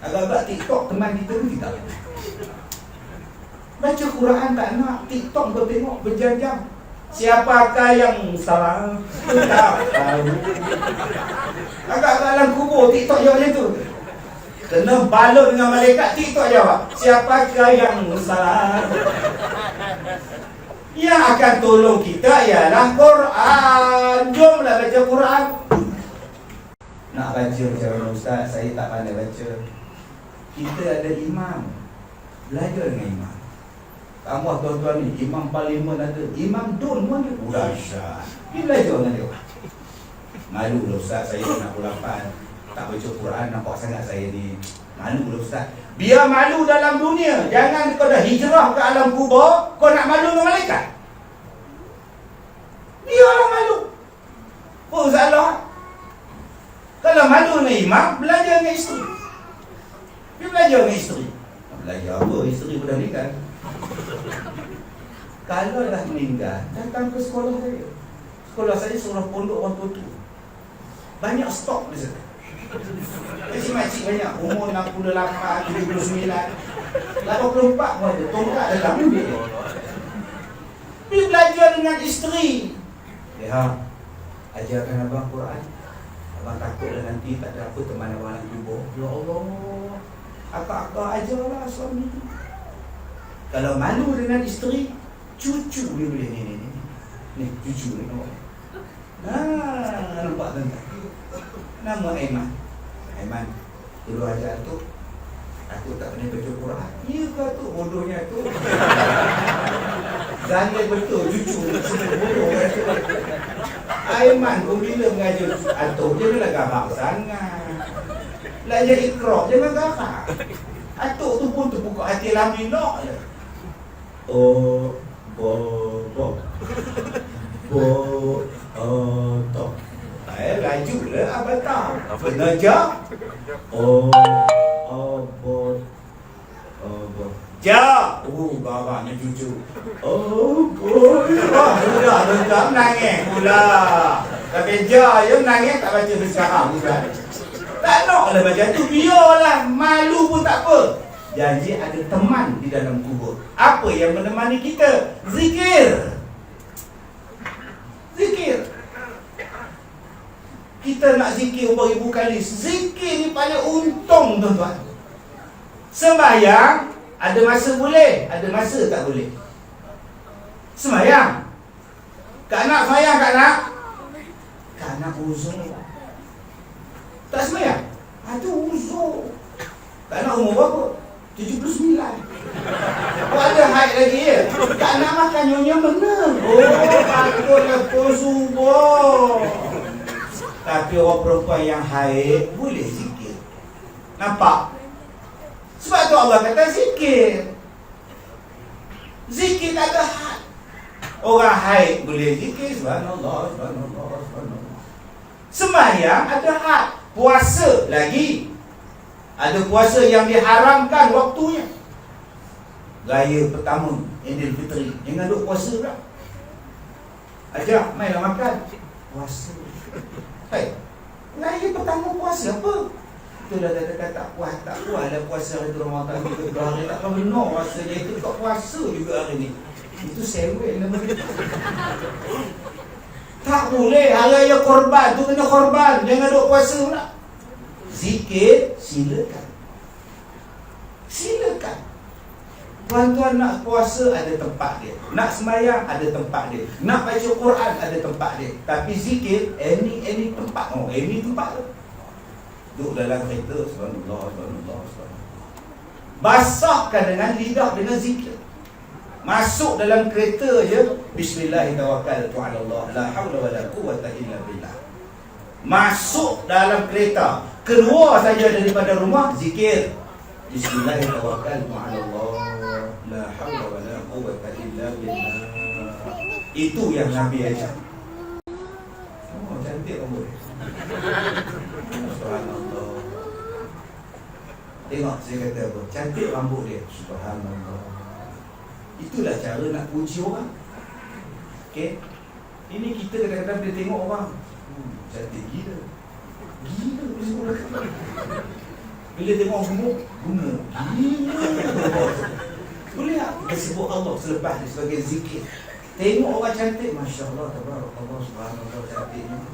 Agak-agak TikTok teman kita pun kita. Baca Quran tak nak, TikTok kau tengok berjam-jam. Siapakah yang salah? Tak tahu. Agak-agak dalam kubur TikTok jawab macam tu. Kena balut dengan malaikat, TikTok jawab, siapakah yang salah? Yang akan tolong kita ialah Quran. Jomlah baca Quran. Nak baca macam mana Ustaz? Saya tak pandai baca. Kita ada imam, belajar dengan imam. Tambah tuan-tuan ni, imam parlimen ada, imam dun pun ada. Dahsyat. Dia belajar dengan dia. Malu lah Ustaz, saya nak 8 tak baca Quran, nampak sangat saya ni. Malu lah Ustaz. Biar malu dalam dunia. Jangan kau dah hijrah ke alam kubur, kau nak malu dengan malaikat. Biarlah malu. Apa salah? Kalau malu dengan imam, belajar dengan isteri. Dia belajar dengan isteri. Belajar apa? Isteri pun dah meninggal. Kalau dah meninggal, datang ke sekolah saya. Sekolah saya surah pondok orang tua. Banyak stok di sana. Makcik-makcik banyak, umur 68, 79, 84 pun ada. Tongkat dalam dia. Dia belajar dengan isteri. Ya, ajarkan abang Quran. Abang takutlah nanti tak ada apa teman abang yang kubur. Ya Allah. Akak-akak ajarlah suami. Kalau malu dengan isteri, cucu dia boleh ni cucu dia nampak. Nampak tuan. Nama Aiman. Aiman, dulu ajar tu aku tak pernah baca Quran. Ya ke tu? Bodohnya tu. Zahir betul, cucu semua bodoh. Aiman pun bila mengajar atuk, janganlah gabak sangat. Lah jadi ikrok, jangan gabak. Atuk tu pun terbuka hati lami nak je. Oh, bo, tok. Laju lah abang tak. Benar. Oh, bo. Ja. Gawaknya cucu. Oh, boy. Sudah nangis pula. Tapi ja, yang nangis tak baca bersekarang bukan? Tak nak lah macam tu. Biarlah. Malu pun tak apa. Janji ada teman di dalam kubur. Apa yang menemani kita? Zikir. Kita nak zikir beribu kali. Zikir ni paling untung tuan-tuan. Sembahyang ada masa boleh, ada masa tak boleh. Sembahyang. Kak nak sembahyang, Kak nak uzur. Tak sembahyang? Ada uzur. Kak nak umur berapa? 79. Ada haid lagi ya? Tak nak makan nyonya benar. Patutlah subuh. Tapi orang perempuan yang haid boleh zikir. Nampak? Sebab tu Allah kata zikir. Zikir tak ada had. Orang haid boleh zikir. Subhanallah. Sembahyang ada had. Puasa lagi. Ada puasa yang diharamkan waktunya. Raya pertama Idul Fitri, jangan duk puasa pula. Ajak mainlah makan. Puasa. Hai. Raya pertama puasa apa? Itulah kata tak puas lah puasa hari Ramadan itu 2 hari tak benar rasanya itu tak puasa juga hari ni. Itu sewek nama dia. Tak boleh hari raya korban tu kena korban, jangan duk puasa pula. Zikir, silakan. Tuan-tuan nak puasa ada tempat dia. Nak sembahyang ada tempat dia. Nak baca Quran ada tempat dia. Tapi zikir, any tempat. Any tempat tu. Duduk dalam kereta, subhanallah. Basahkan dengan lidah dengan zikir. Masuk dalam kereta je, bismillahirrahmanirrahim. La hawla wa la quwwata illa billah. Masuk dalam kereta, keluar saja daripada rumah, zikir. Bismillahirrahmanirrahim. La hawla wa la quwwata illa billah. Itu yang Nabi ajar. Oh, cantik rambut. Subhanallah. Tengok saya kata apa? Cantik rambut dia. Subhanallah. Itulah cara nak puji orang. Okey. Ini kita kadang-kadang bila tengok orang, cantik gila. Bila tengok gemuk, guna. Boleh tak kita sebut Allah selepas ni sebagai zikir? Tengok orang cantik, Masya Allah, tabarakallah, subhanallah, cantiknya.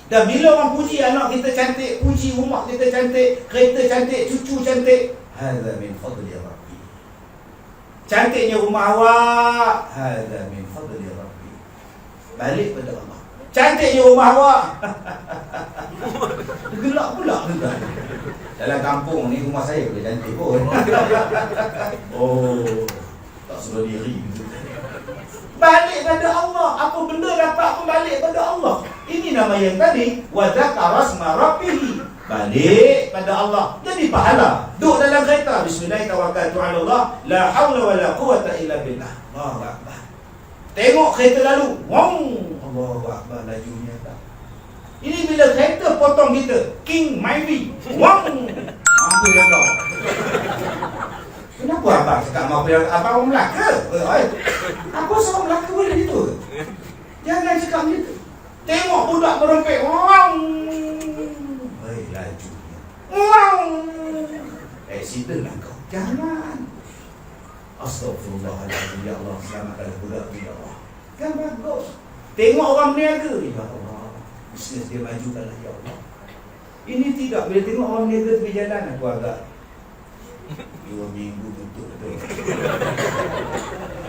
Dan bila orang puji anak kita cantik, puji rumah kita cantik, kereta cantik, cucu cantik, hadza min fadli Rabbi. Cantiknya rumah awak, hadza min fadli Rabbi. Balik pada Allah. Cantiknya rumah awak. Gelak pula tuan. Dalam kampung ni rumah saya boleh cantik pun. Oh, tak suruh diri. Balik pada Allah. Apa benda dapat pun balik pada Allah. Ini nama yang tadi, wa dzakara asma rabbih. Balik pada Allah. Jadi pahala. Duduk dalam kereta, bismillahirrahmanirrahim. La haula wa la quwwata illa billah. Allahu akbar. Tengok kereta lalu. Allahu akbar, lajunya tak. Ini bila kereta potong kita, King Myvi. Mampu yang kau. Kenapa abang cakap mampu yang abang orang Melaka? Apa seorang Melaka boleh gitu? Jangan cakap gitu. Tengok budak merempek. Lajunya. Accident lah kau. Jangan. Astaghfirullahaladzim. Ya Allah, selamatkan budak ya Allah. Kan bagus. Tengok orang berniaga. Ya Allah, bisnes dia majukanlah ya Allah. Ini tidak. Bila tengok orang berniaga tepi jalan, aku agak 2 minggu tutup betul.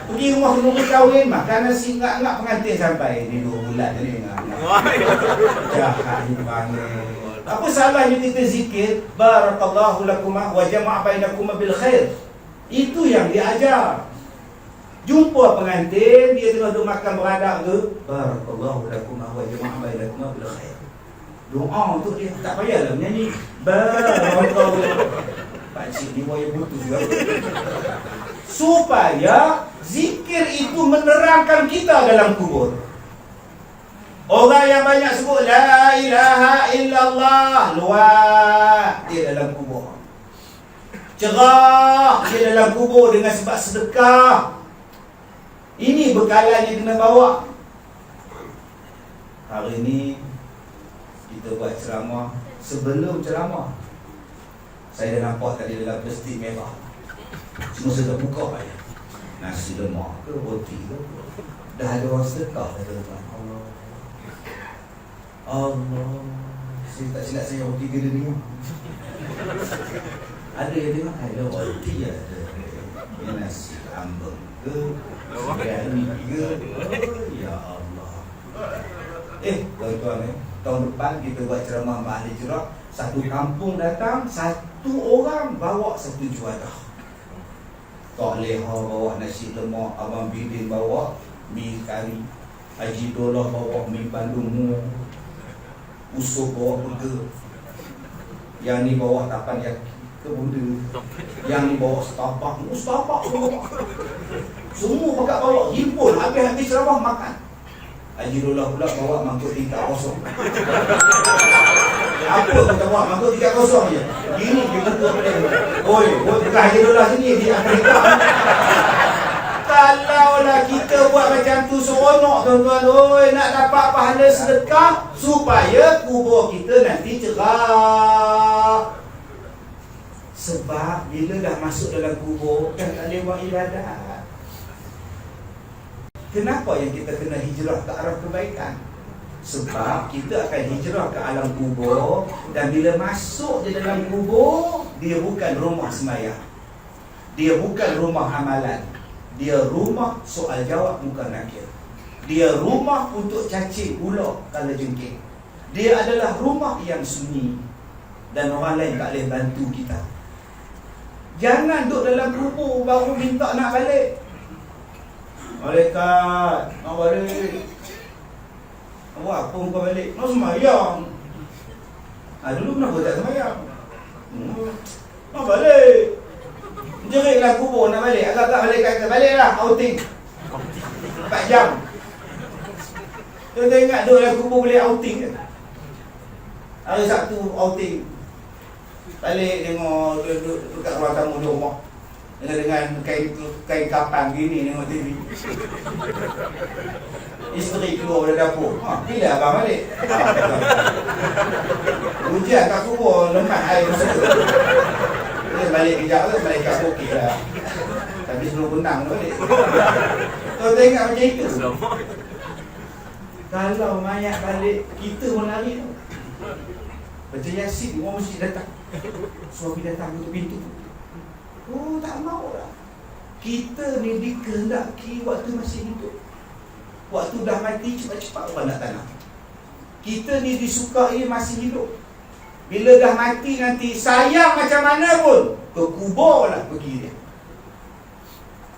Pergi rumah penuri kahwin, makan nasi ngak-ngak pengantin sampai di 2 bulan ni ngak-ngak. Jahat ni panggil. Apa salahnya kita zikir barakallahu lakuma wa jama'a bainakum bil khair. Itu yang diajar. Jumpa pengantin, dia tengah duduk makan beradab tu, barakallahu lakuma wa jama'a bainakum bil khair. Doa untuk dia, tak payahlah menyanyi barakallahu. Pak cik ni wayang putus juga. Supaya zikir itu menerangkan kita dalam kubur. Orang yang banyak sebut la ilaha illallah, luar dia dalam kubur. Cerah dia dalam kubur dengan sebab sedekah. Ini bekalan yang kena bawa. Hari ini kita buat ceramah. Sebelum ceramah, saya dah nampak tadi dalam plastik merah. Semua sudah buka aja. Nasi lemak ke, roti ke, dah ada orang sedekah dah tuan. Allah, saya tak silap saya roti ke dunia. Ada yang dia makan, ada roti ada. Nasi ambeng ke, biryani ke, ya Allah. Tuan-tuan tahun depan kita buat ceramah Mahli Jerak. Satu kampung datang, satu orang bawa satu juadah. Tok Leha bawa nasi lemak, Abang Bidin bawa mi kari, Haji Dolah bawa mi Bandung, Usop bawa burger, yang ni bawa tapan yang ke bunda, yang ni bawa setapak bawa. Semua pakat bawa, himpun habis-habis ceramah makan. Haji Dolah pula bawa mangkuk tingkat kosong. Apa kita buat mangkuk tingkat kosong je. Gini dia buka pada. Oi, bukan Haji Dolah sini di Amerika. Kalaulah kita buat macam tu seronok tuan-tuan, oi, nak dapat pahala sedekah supaya kubur kita nanti cerah. Sebab bila dah masuk dalam kubur dah tak boleh buat ibadat. Kenapa yang kita kena hijrah ke arah kebaikan? Sebab kita akan hijrah ke alam kubur, dan bila masuk di dalam kubur, dia bukan rumah sembahyang, dia bukan rumah amalan, dia rumah soal jawab muka nakir, dia rumah untuk cacing ular kala jengking, dia adalah rumah yang sunyi dan orang lain tak boleh bantu kita. Jangan duduk dalam kubur baru minta nak balik. Malaikat, nak balik. Awak apa kau balik? Nak sembahyang. Dulu kenapa tak sembahyang? Nak balik. Jeritlah kubur nak balik. Agak-agak malaikat baliklah, outing 4 jam. Kita ingat duduk dalam kubur boleh outing ke? Hari Sabtu outing. Balik tengok duduk dekat ruang tamu di rumah. Dengan kain kapan gini tengok TV. Isteri keluar dari dapur. Bila abang balik? Hujan kat kubur, lemat air masuk. Dia balik kejap tu, balik kat okey lah. Tapi sebelum benang balik. Kau tengok macam itu. Kalau mayat balik, kita pun lari tu. Baca Yasin, orang mesti datang. Suami datang tutup pintu. Oh, tak mau lah. Kita ni dikehendaki waktu masih hidup. Waktu dah mati, cepat-cepat orang nak tanam. Kita ni disukai masih hidup. Bila dah mati nanti, sayang macam mana pun, ke kubur lah pergi dia.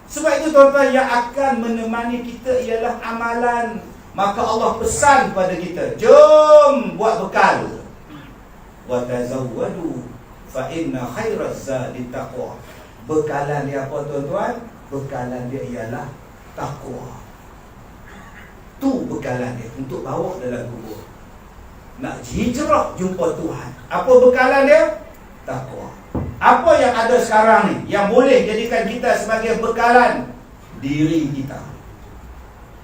Sebab itu tuan-tuan, yang akan menemani kita ialah amalan. Maka Allah pesan kepada kita, jom buat bekal. Wa tazawwadu fa inna khairaz zadi taqwa. Bekalan dia apa tuan-tuan? Bekalan dia ialah takwa. Tu bekalan dia untuk bawa dalam kubur. Nak hijrah jumpa Tuhan. Apa bekalan dia? Takwa. Apa yang ada sekarang ni yang boleh jadikan kita sebagai bekalan? Diri kita.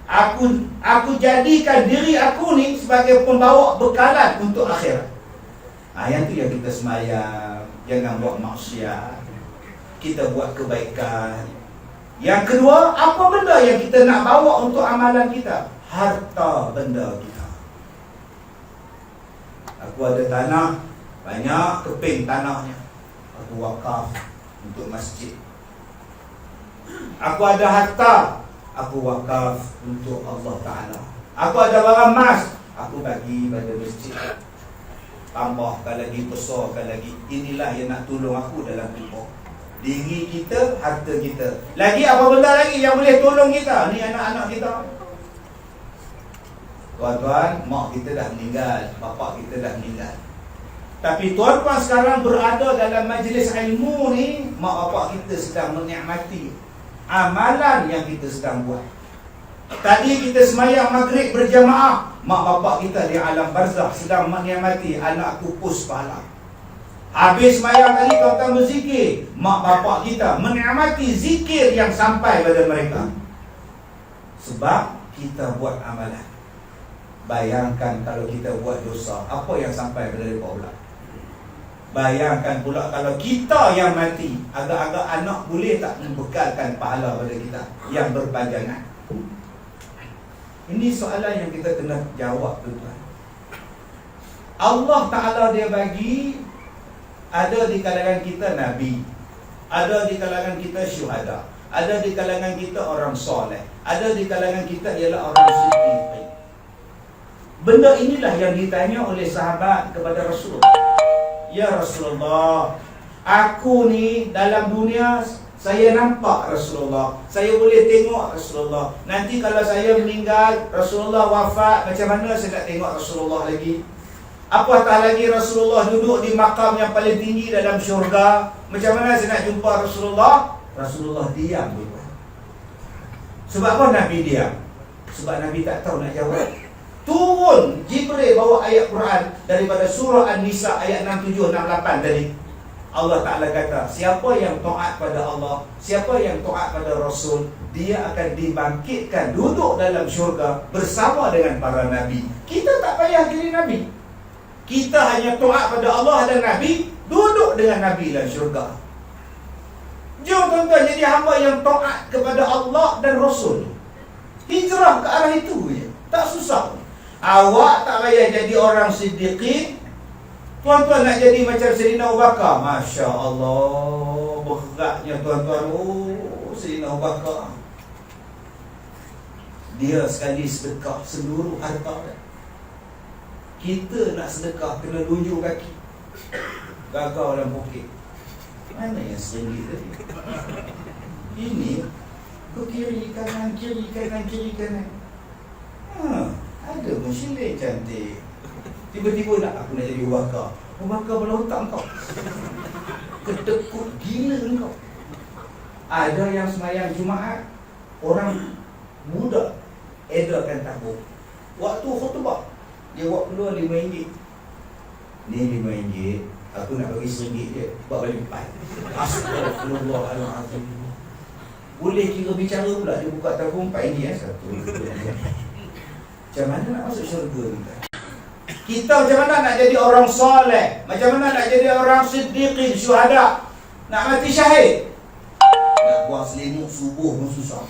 Aku jadikan diri aku ni sebagai pembawa bekalan untuk akhirat. Yang tu yang kita semayang. Jangan buat maksiat. Kita buat kebaikan. Yang kedua, apa benda yang kita nak bawa untuk amalan kita? Harta benda kita. Aku ada tanah, banyak keping tanahnya. Aku wakaf. untuk masjid. Aku ada harta, aku wakaf untuk Allah Ta'ala. Aku ada barang emas, aku bagi pada masjid. Tambahkan lagi, besarkan lagi. Inilah yang nak tolong aku dalam hidup. Diri kita, harta kita. Lagi apa benda lagi yang boleh tolong kita? Ni anak-anak kita. Tuan-tuan, mak kita dah meninggal, bapak kita dah meninggal. Tapi tuan-tuan sekarang berada dalam majlis ilmu ni, mak bapak kita sedang menikmati amalan yang kita sedang buat. Tadi kita semayang maghrib berjamaah, mak bapak kita di alam barzakh sedang menikmati anakku pus pahala. Habis semayang tadi tuan-tuan berzikir, mak bapak kita menikmati zikir yang sampai pada mereka. Sebab kita buat amalan. Bayangkan kalau kita buat dosa, apa yang sampai pada mereka pula? Bayangkan pula kalau kita yang mati, agak-agak anak boleh tak membekalkan pahala pada kita yang berpanjangan? Ini soalan yang kita kena jawab, tuan-tuan. Allah Ta'ala dia bagi, ada di kalangan kita Nabi, ada di kalangan kita syuhada, ada di kalangan kita orang soleh, ada di kalangan kita ialah orang siddiq. Benda inilah yang ditanya oleh sahabat kepada Rasulullah. Ya Rasulullah, aku ni dalam dunia saya nampak Rasulullah, saya boleh tengok Rasulullah. Nanti kalau saya meninggal, Rasulullah wafat, macam mana saya nak tengok Rasulullah lagi? Apatah lagi Rasulullah duduk di makam yang paling tinggi dalam syurga, macam mana saya nak jumpa Rasulullah? Rasulullah diam juga. Sebab apa Nabi diam? Sebab Nabi tak tahu nak jawab. Turun Jibril bawa ayat Quran daripada surah An-Nisa ayat 67-68 tadi. Allah Ta'ala kata, siapa yang taat pada Allah, siapa yang taat pada Rasul, dia akan dibangkitkan duduk dalam syurga bersama dengan para Nabi. Kita tak payah jadi Nabi, kita hanya taat pada Allah dan Nabi, duduk dengan Nabi dalam syurga. Jom tuan-tuan jadi hamba yang taat kepada Allah dan Rasul. Hijrah ke arah itu je, tak susah. Awak tak payah jadi orang siddiqin. Tuan-tuan nak jadi macam Sayyidina Abu Bakar, Masya Allah, beratnya tuan-tuan. Oh, Sayyidina Abu Bakar, dia sekali sedekah seluruh harta. Kita nak sedekah kena lunjuk kaki, gagal dalam poket. Mana yang RM1 tadi? Ini ke kiri kanan, kiri kanan, kiri kanan. Ada muslim cantik, tiba-tiba nak aku nak jadi Abu Bakar. Abu Bakar belah otak kau, ketekut gila kau. Ada yang semayang Jumaat, orang muda edarkan tabung. Waktu khutbah dia buat keluar RM5. Ni RM5, aku nak bagi RM1 je, buat balik 4. Astagfirullahaladzim. Boleh kira bicara pula, dia buka tabung RM4 satu. Macam mana nak masuk syurga kita? Kita macam mana nak jadi orang soleh? Macam mana nak jadi orang siddiqin, syuhada? Nak mati syahid? Nak buang selimut subuh pun susah.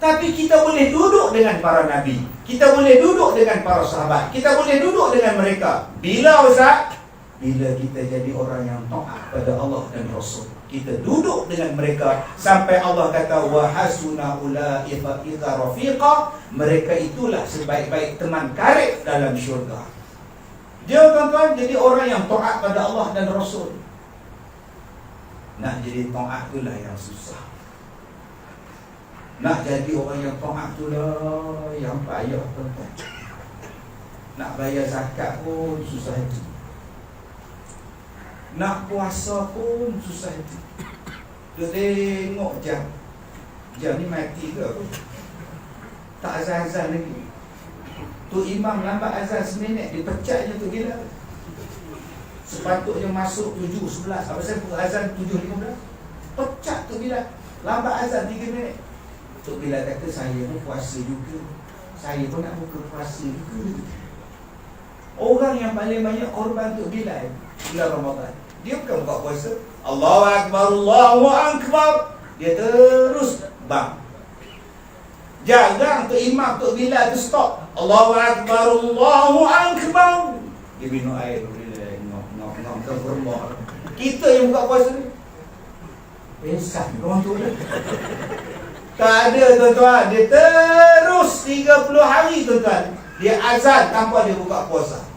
Tapi kita boleh duduk dengan para Nabi, kita boleh duduk dengan para sahabat, kita boleh duduk dengan mereka. Bila Ustaz? Bila kita jadi orang yang taat pada Allah dan Rasul, kita duduk dengan mereka sampai Allah kata wa hasuna ulaika rafiqa, mereka itulah sebaik-baik teman karib dalam syurga. Dia tuan-tuan jadi orang yang taat pada Allah dan Rasul. Nak jadi taat itulah yang susah. Nak jadi orang yang taat itulah yang payah, tuan-tuan. Nak bayar zakat pun susah itu. Nak puasa pun susah itu. Dia tengok jam ni mati ke apa? Tak azan-azan lagi. Tu imam lambat azan seminit, dipecat je tu gila. Sepatutnya masuk 7.11, apa sebab azan 7.15? Pecat tu gila. Lambat azan 3 minit. Tok Bilal kata, saya pun puasa juga, saya pun nak buka puasa juga. Orang yang paling banyak korban Tok Bilal bulan Ramadan, dia bukan buka puasa, Allahu Akbar, Allahu Akbar, dia terus bang. Jarang tu imam Tok Bilal tu stop, Allahu Akbar, Allahu Akbar, dia minum air, ngok ke bermak. Kita yang buka puasa ni, Pesan orang tu dah. Tak ada tuan-tuan. Dia terus 30 hari tuan-tuan. Dia azan tanpa dia buka puasa.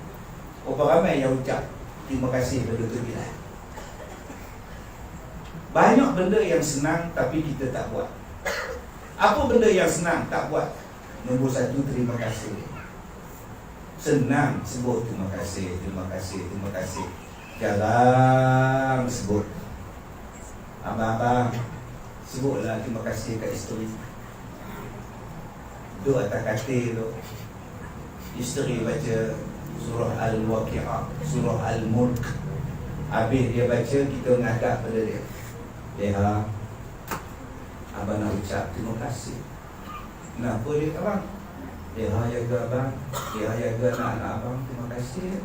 Berapa ramai yang ucap terima kasih pada Dr. Bilal. Banyak benda yang senang tapi kita tak buat. Apa benda yang senang tak buat? Nombor satu, terima kasih. Senang sebut terima kasih, terima kasih, terima kasih. Jarang sebut. Abang-abang, sebutlah terima kasih kat isteri. Duduk atas katil tu, isteri baca surah Al-Waqi'ah, surah Al-Mulk. Habis dia baca, kita menghadap pada dia. Leha, abang nak ucap terima kasih. Kenapa dia abang? Leha jaga abang, Leha jaga anak-anak abang, terima kasih.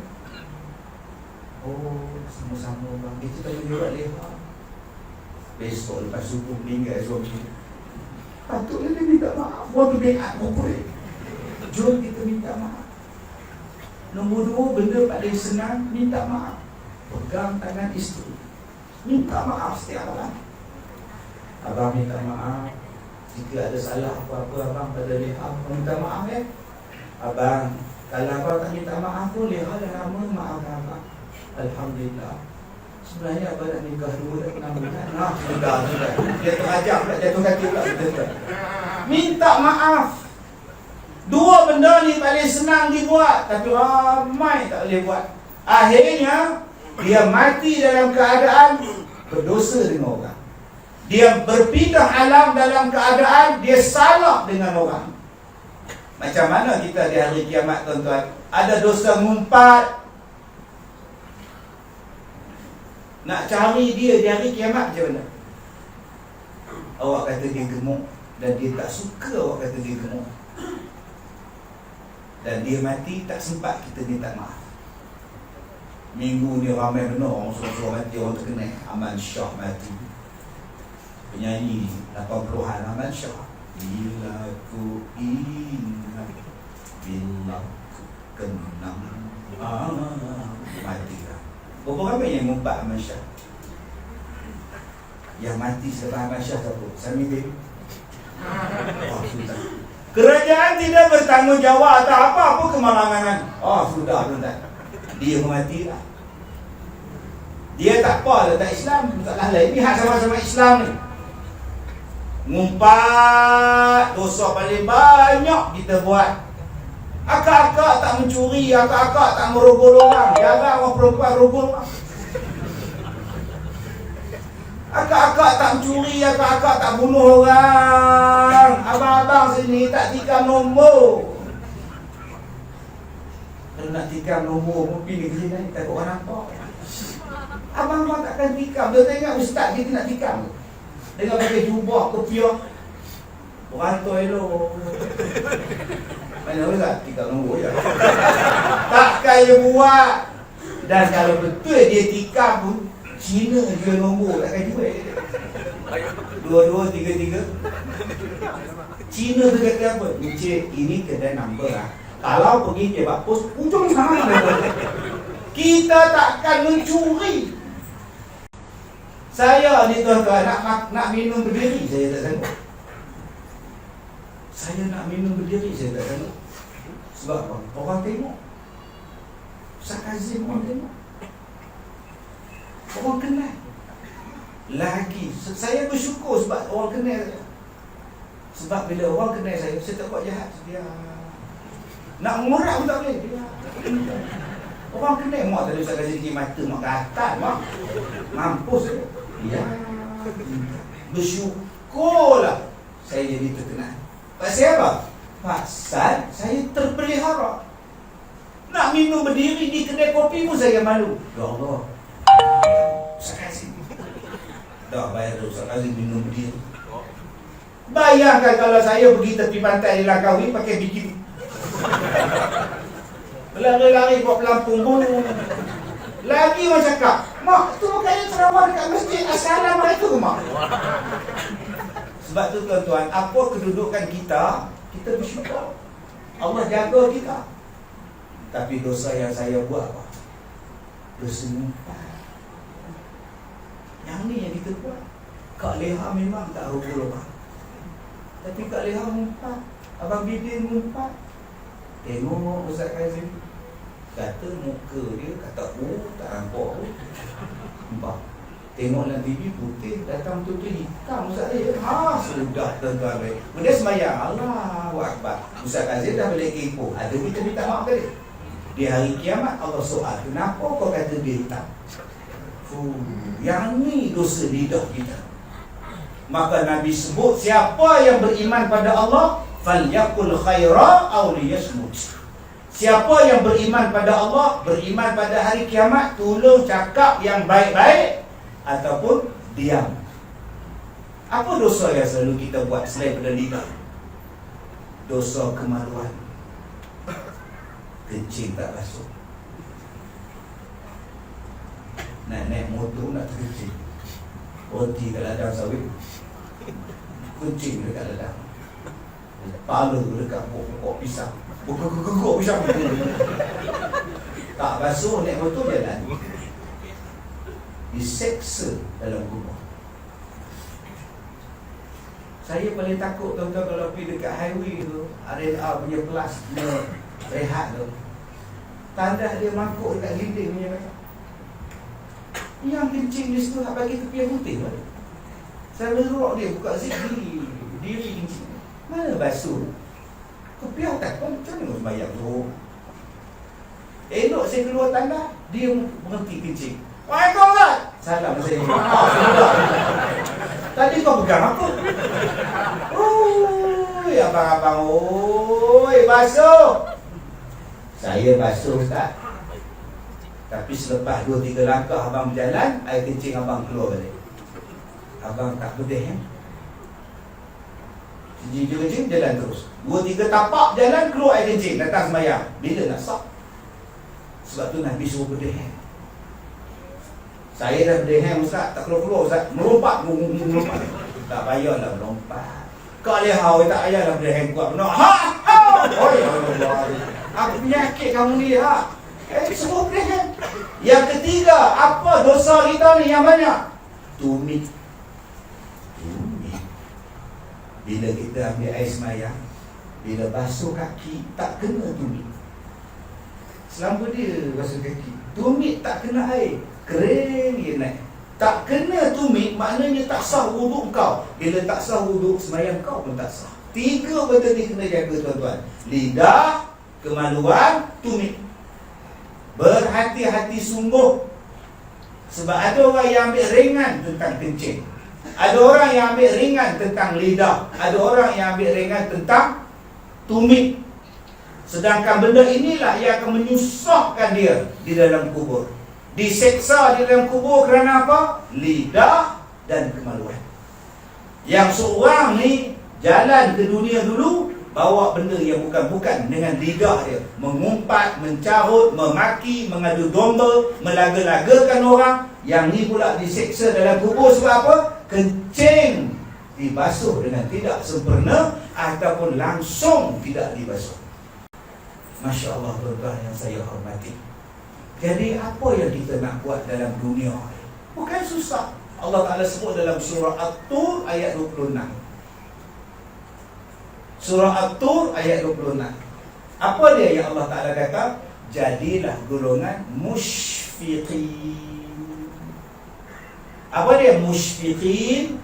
Oh, sama-sama abang. Kita tanya juga Leha. Besok lepas subuh meninggal suami. Patutnya dia minta maaf. Buat kebiasaan korporat. Jom kita minta maaf. Nombor dua, benda paling senang, minta maaf. Pegang tangan isteri, minta maaf setiap orang. Abang minta maaf jika ada salah apa-apa abang pada Leha. Abang minta maaf abang. Kalau abang tak minta maaf pun Leha dah lama maafkan abang. Alhamdulillah. Sebenarnya abang nak nikah dulu dah pernah bulan. Sudah. Dia terajak pula, jatuh kaki pula. Minta maaf. Dua benda ni paling senang dibuat, tapi ramai tak boleh buat. Akhirnya dia mati dalam keadaan berdosa dengan orang. Dia berpindah alam dalam keadaan dia salah dengan orang. Macam mana kita di hari kiamat tuan-tuan? Ada dosa ngumpat. Nak cari dia di hari kiamat macam mana? Awak kata dia gemuk dan dia tak suka awak kata dia gemuk. Dan dia mati tak sempat kita minta maaf. Minggu ni ramai benar orang suruh mati, orang terkenal. Aman Shah mati. Penyanyi 80-an Aman Shah. Bila ku ingat, bila ku kenang, mati lah. Berapa ramai yang ngumpat Aman Shah? Yang mati selepas Aman Shah siapa? Sami Dewi. Sudah. Kerajaan tidak bertanggungjawab atas apa-apa kemalangan. Sudah tuan-tuan. Dia mati lah. Dia tak apa tak Islam, taklah lain. Ini hak sama-sama Islam ni. Ngumpat dosa paling banyak kita buat. Akak-akak tak mencuri, akak-akak tak merogol orang. Jarang orang perempuan rogol orang. Akak-akak tak mencuri, akak-akak tak bunuh orang. Abang-abang sini tak tikam nombor. Kalau nak tikam nombor pun pergi negeri lain, takut orang nampak. Abang-abang takkan tikam. Dia tengok ustaz kita nak tikam. Dengan pakai jubah, kopiah. Orang tu elok. Mana ustaz? Tikam nombor je. Takkan dia buat. Dan kalau betul dia tikam pun, Cina jual nombor takkan jual. 22, 33. Cina tu kata apa? Encik, ini kedai number lah. Kalau pergi tebak pos, ujung sana. Kita takkan mencuri. Saya ni tuan-tuan nak minum berdiri, saya tak sanggup. Saya nak minum berdiri, saya tak sanggup. Sebab apa? Orang tengok. Ustaz Kazim orang tengok. Orang kenal. Lagi saya bersyukur sebab orang kenal saya. Sebab bila orang kenal saya tak buat jahat. Dia nak mengorak pun tak boleh. Orang kenal mak tadi Ustaz Kazim tinggi mata, mak gatal mak. Mampus dia. Ya. Bersyukurlah saya jadi terkenal. Pasal apa? Pasal saya terpelihara. Nak minum berdiri di kedai kopi pun saya malu. Ya Allah. Ustaz Kazim dah bayar Ustaz Kazim minum berdiri. Bayangkan kalau saya pergi tepi pantai di Langkawi pakai bikini. Lari-lari buat pelampung bulu. Lagi orang cakap, mak tu makanya terawal dekat masjid. Assalamualaikum mak. Sebab tu tuan-tuan, apa kedudukan kita, kita bersyukur. Allah jaga kita. Tapi dosa yang saya buat apa? Dosa ngumpat. Yang ni yang kita buat. Kak Leha memang tak rupa-rupa, tapi Kak Leha mumpat, Abang Bidin mumpat. Tengok Ustaz Kazim, kata muka dia, kata tak nampak. Nampak? Tengoklah TV putih, datang betul-betul hitam Ustaz dia. Sudah tuan-tuan baik. Kemudian sembahyang, Allahu Akbar. Ustaz Kazim dah boleh kepo. Ada kita minta maaf ke dia? Di hari kiamat Allah soal, kenapa kau kata dia hitam? Yang ni dosa lidah kita. Maka Nabi sebut, siapa yang beriman pada Allah, falyakul khaira aw liyasmut. Siapa yang beriman pada Allah, beriman pada hari kiamat, tolong cakap yang baik-baik ataupun diam. Apa dosa yang selalu kita buat selain pada lidah? Dosa kemaluan. Kencing tak basuh. Nak naik motor nak terkencing, berhenti kat ladang sawit, kencing dekat ladang, kepala dekat pokok pisang, pokok pisang tak basuh, naik motor jalan, diseksa dalam kubur. Saya paling takut tuan-tuan kalau pergi dekat highway tu, RNA punya plus rehat tu, tandas dia mangkuk dekat dinding punya macam. Yang kencing di situ nak bagi tepi yang putih balik. Saya lerok dia buka zip diri kencing. Mana basuh? Kepiau tak pun macam mana sembahyang tu. Elok saya keluar tanda, dia berhenti kencing. Waalaikumsalam. Salam saya. Tadi kau pegang apa? Oi, abang-abang, oi, basuh. Saya basuh Ustaz. Tapi selepas 2-3 langkah abang berjalan, air kencing abang keluar balik. Abang tak pedih, dia kencing, jalan terus. 2-3 tapak jalan, keluar air kencing, datang sembahyang. Bila nak sah? Sebab tu Nabi suruh pedih. Saya dah pedih Ustaz, tak keluar-keluar Ustaz. Melompat. Tak payahlah melompat. Kak Leha, tak payahlah pedih kuat benar. Oh ya Allah, aku penyakit kamu ni semua pedih. Yang ketiga, apa dosa kita ni yang banyak? Tumit. Bila kita ambil air semayang, bila basuh kaki, tak kena tumit. Selama dia basuh kaki, tumit tak kena air, kering dia naik. Tak kena tumit, maknanya tak sah wuduk kau. Bila tak sah wuduk, semayang kau pun tak sah. 3 benda ni kena jaga tuan-tuan. Lidah, kemaluan, tumit. Berhati-hati sungguh. Sebab ada orang yang ambil ringan tentang kencing, ada orang yang ambil ringan tentang lidah, ada orang yang ambil ringan tentang tumit. Sedangkan benda inilah yang akan menyusahkan dia di dalam kubur. Diseksa di dalam kubur kerana apa? Lidah dan kemaluan. Yang seorang ni jalan ke dunia dulu, bawa benda yang bukan-bukan dengan lidah dia, mengumpat, mencarut, memaki, mengadu domba, melaga-lagakan orang. Yang ni pula diseksa dalam kubur sebab apa? Kencing dibasuh dengan tidak sempurna ataupun langsung tidak dibasuh. Masya Allah tuan-tuan yang saya hormati. Jadi apa yang kita nak buat dalam dunia ni? Bukan susah. Allah Ta'ala sebut dalam surah At-Tur ayat 26. Surah At-Tur ayat 26. Apa dia yang Allah Ta'ala kata? Jadilah golongan musyfiqin. Apa dia musyfiqin?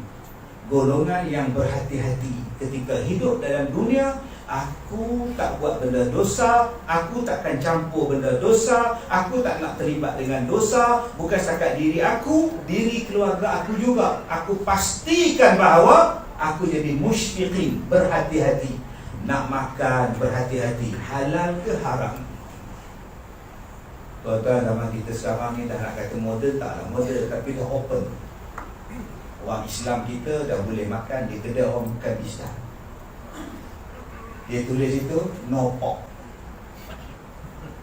Golongan yang berhati-hati ketika hidup dalam dunia. Aku tak buat benda dosa, aku takkan campur benda dosa, aku tak nak terlibat dengan dosa. Bukan setakat diri aku, diri keluarga aku juga. Aku pastikan bahawa aku jadi musyfiqin, berhati-hati. Nak makan, berhati-hati, halal ke haram. Tuan-tuan, zaman kita sekarang ni dah nak kata modern, taklah modern, tapi dah open. Orang Islam kita dah boleh makan di kedai orang bukan Islam. Dia tulis itu no pork.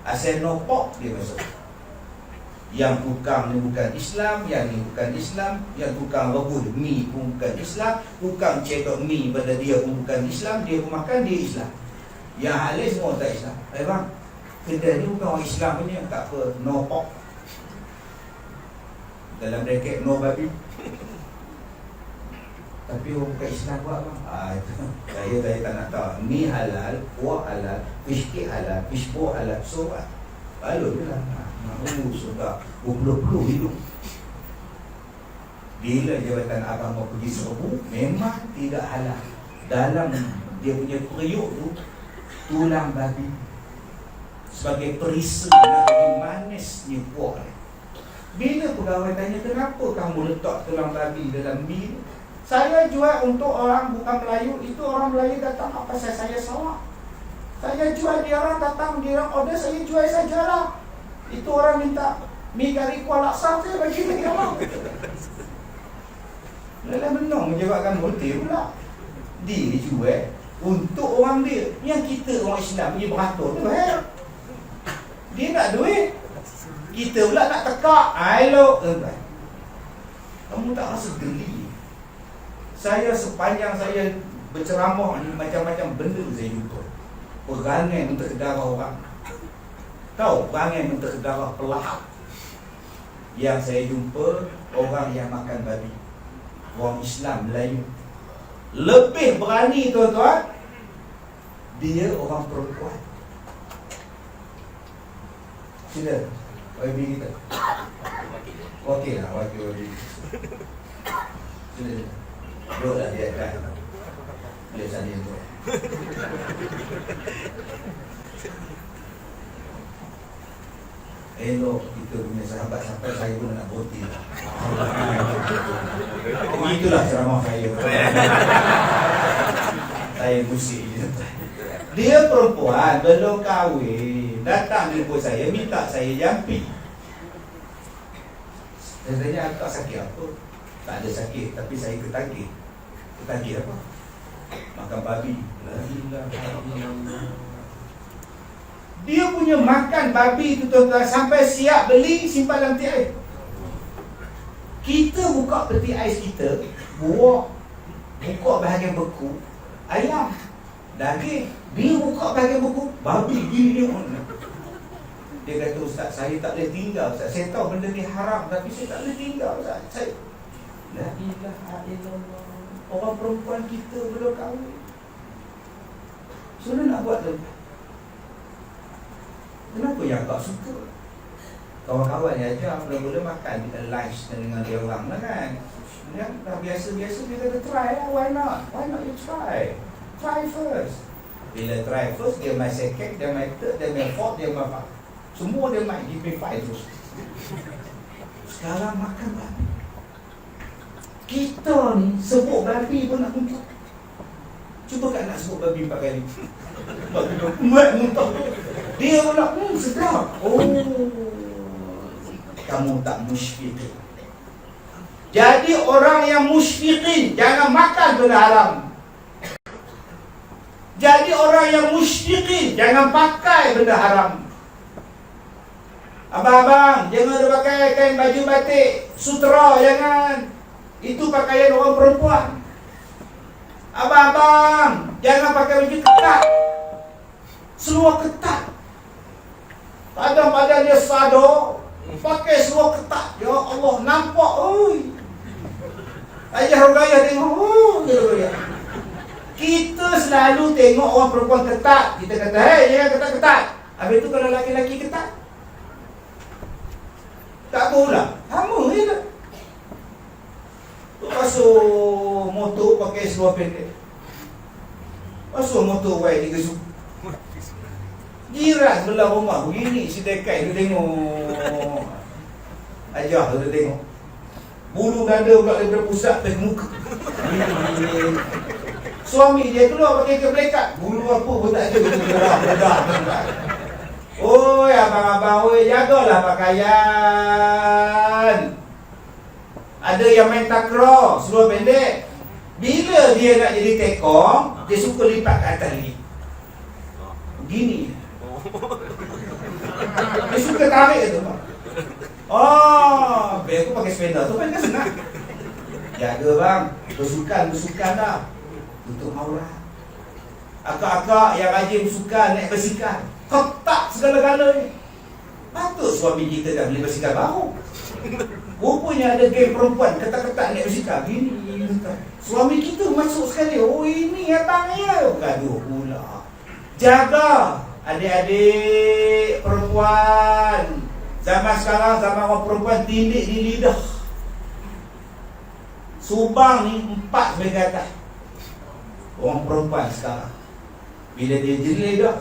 Asal no pork dia masuk. Yang tukang ni bukan Islam, yang ni bukan Islam, yang tukang rebus mi pun bukan Islam, tukang cekok mi pada dia pun bukan Islam, dia pun makan dia Islam. Yang halal semua tak Islam. Bang, kedai ni bukan orang Islam punya, tak apa, no pork. Dalam bracket no babi. Tapi orang bukan Islam buat bang. Itu saya tak nak tahu. Mi halal, kuah halal, fish cake halal, fish ball halal. So what? Lalu je lah. Sudah berpuluh-puluh hidup. Bila jabatan abang mau pergi serbu, memang tidak halal. Dalam dia punya periuk tu, tulang babi. Sebagai perisa nak bagi manisnya kuah. Bila pegawai tanya, kenapa kamu letak tulang babi dalam mi? Saya jual untuk orang bukan Melayu. Itu orang Melayu datang, apa saya salah? Saya jual, dia orang datang, dia orang order, saya jual sajalah. Itu orang minta mi kari kuah laksa, saya bagi dia orang. Lelah menang menjawabkan motif pula. Dia jual untuk orang dia. Yang kita orang Islam punya beratur tu, dia nak duit, kita pula nak tekak. Elok. Kamu tak rasa geli? Saya sepanjang saya berceramah ni, macam-macam benda saya jumpa. Perangai untuk darah orang. Tahu perangai untuk darah pelahap. Yang saya jumpa orang yang makan babi, orang Islam Melayu. Lebih berani tuan-tuan, dia orang perempuan. Sila YB kita. Okey lah wakil YB. Sila. Duduklah dia kan. Boleh salin tu. Elok kita punya sahabat sampai saya pun nak berhenti. Itulah ceramah saya. Saya musik je. Dia perempuan belum kahwin, datang jumpa saya, minta saya jampi. Saya tanya, akak sakit apa? Tak ada sakit, tapi saya ketagih. Ketagih apa? Makan babi. La ilaha illallah. Dia punya makan babi tu tuan-tuan, sampai siap beli, simpan dalam peti ais. Kita buka peti ais kita, buka bahagian beku, ayam, daging. Dia buka bahagian beku, babi, gini dia. Dia kata, Ustaz, saya tak boleh tinggal, Ustaz. Saya tahu benda ni haram, tapi saya tak boleh tinggal, Ustaz. Saya, la ilaha illallah. Orang perempuan kita belum kahwin. So, dia nak buat tu. Kenapa yang tak suka? Kawan-kawan yang ajar mula-mula makan lunch dengan dia orang lah kan. Dia dah biasa-biasa, dia kata try lah, why not? Why not you try? Try first. Bila try first, dia main second, dia main third, dia main fourth, dia main five. Semua dia main, give me five terus. Sekarang makan babi. Kita ni sebut babi pun nak muntah. Cuba kan nak sebut babi 4 kali. Babi muntah. Dia pula sedap. Oh, kamu tak musyfiqin. Jadi orang yang musyfiqin jangan makan benda haram. Jadi orang yang musyfiqin jangan pakai benda haram. Abang-abang, jangan ada pakai kain baju batik sutera, jangan. Itu pakaian orang perempuan. Abang-abang, jangan pakai baju ketat. Seluar ketat. Kadang-kadang dia sado, pakai seluar ketat. Ya Allah, nampak. Oi. Ayah Rugayah tengok. Oh, ya Rugayah. Kita selalu tengok orang perempuan ketat. Kita kata, hei, jangan ketat-ketat. Habis tu kalau laki-laki ketat, tak pula. Sama je tak? Pasal motor pakai seluar pendek. Pasal motor white 3 suku. Jiran sebelah rumah begini, si dekai dia tengok. Ajah dia tengok. Bulu dada pula daripada pusat ke muka. Suami dia keluar pakai keblekat. Bulu apa pun tak ada, bedah. Oi abang-abang, oi jagalah pakaian. Ada yang main takraw, seluar pendek. Bila dia nak jadi tekong, dia suka lipat ke atas ni. Begini. Dia suka tarik tu. Oh, biar aku pakai sepeda tu kan senang. Jaga bang, bersukan dah. Tutup aurat. Akak-akak yang rajin bersukan, naik bersikal, ketak segala-galanya. Patut suami kita dah beli bersikal baru. Rupanya ada geng perempuan ketak-ketak naik bersikal. Gini, Suami kita masuk sekali. Oh ini abangnya. Gaduh pula. Jaga adik-adik perempuan. Zaman sekarang zaman orang perempuan tindik di lidah. Subang ni 4 sebagai atas. Orang perempuan sekarang bila dia jeli lidah,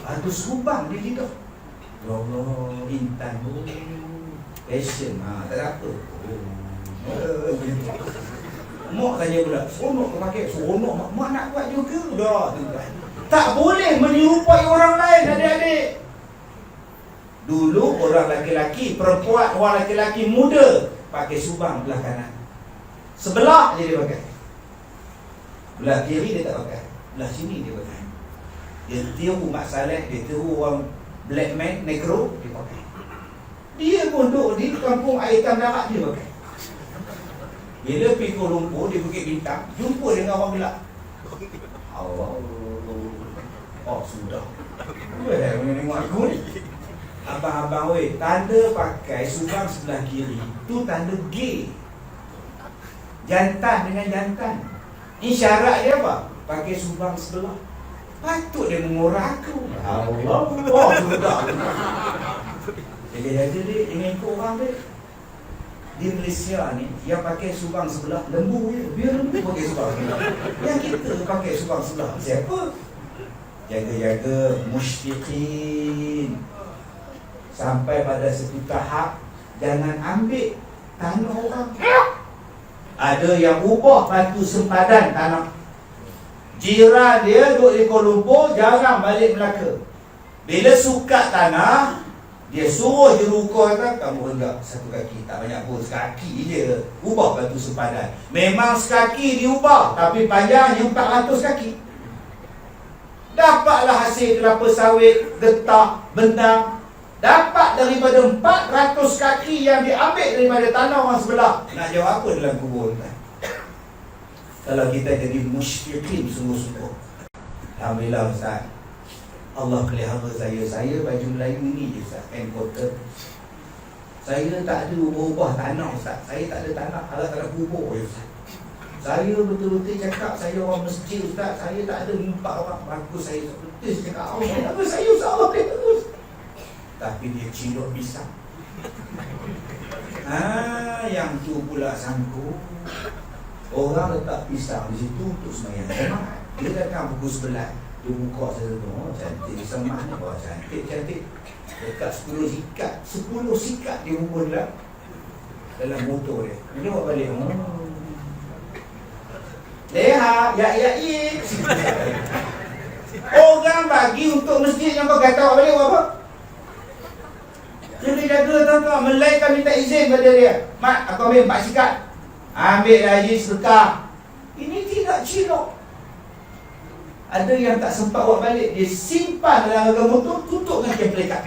ada subang di lidah. Ya Allah, intan passion, tak ada apa. Mak tanya pula, seronok ke pakai? Seronok, mak nak buat juga. Dah, tuan. Tak boleh menyerupai orang lain, adik-adik. Dulu orang laki-laki, perempuan, orang laki-laki muda pakai subang belah kanan. Sebelah je dia pakai. Belah kiri dia tak pakai. Belah sini dia pakai. Dia tiru Mak Saleh, dia tiru orang black man, negro, dia pakai. Dia pun duduk di kampung air hitam darat dia pakai. Bila pergi Kuala Lumpur, di Bukit Bintang, jumpa dengan orang gelap. Allah. Oh sudah. Weh, tengok aku ni. Abang-abang weh, tanda pakai subang sebelah kiri tu tanda gay. Jantan dengan jantan. Ini syarat dia apa? Pakai subang sebelah. Patut dia mengurang aku. Allah. Oh sudah. Jadi ada dia dengan ikut orang dia. Di Malaysia ni yang pakai subang sebelah lembu je. Biar lembu pakai subang sebelah. Yang kita pakai subang sebelah siapa? Jaga-jaga musyfiqin. Sampai pada satu tahap jangan ambil tanah orang. Ada yang ubah batu sempadan tanah. Jiran dia duduk di Kuala Lumpur, jarang balik Melaka. Bila sukat tanah, dia suruh jeruka kata, kamu hendak satu kaki, tak banyak pun, sekaki je. Ubah batu sempadan. Memang sekaki diubah, tapi panjangnya 400 kaki. Dapatlah hasil kelapa sawit, getah, bentang. Dapat daripada 400 kaki yang diambil daripada tanah orang sebelah. Nak jawab apa dalam kubur kan? Kalau kita jadi musyfiqin sungguh-sungguh. Alhamdulillah Ustaz, Allah pelihara saya baju Melayu ni je Ustaz, encounter. Saya tak ada ubah tanah Ustaz. Saya tak ada tanah, kalau tak ada kubur je Ustaz. Saya betul-betul cakap saya orang masjid Ustaz. Saya tak ada empat orang bagus saya betul cakap Allah. Apa saya Ustaz Allah terus. Tapi dia cilok pisang. Yang tu pula sangkut. Orang letak pisang di situ untuk semayang. Dia datang pukul 11. Dia buka saya tu, oh cantik semah ni, oh cantik. Dekat 10 sikat dia bumbun dalam motor dia. Dia buat balik. Leha, ya. Orang bagi untuk masjid yang kau kata awak balik apa? Dia jaga tuan-tuan, Melainkan minta izin pada dia. Mak, aku ambil 4 sikat. Ambil lagi sedekah. Ini tidak cilok. Ada yang tak sempat buat balik, dia simpan dalam harga motor, tutup dengan kain pelikat.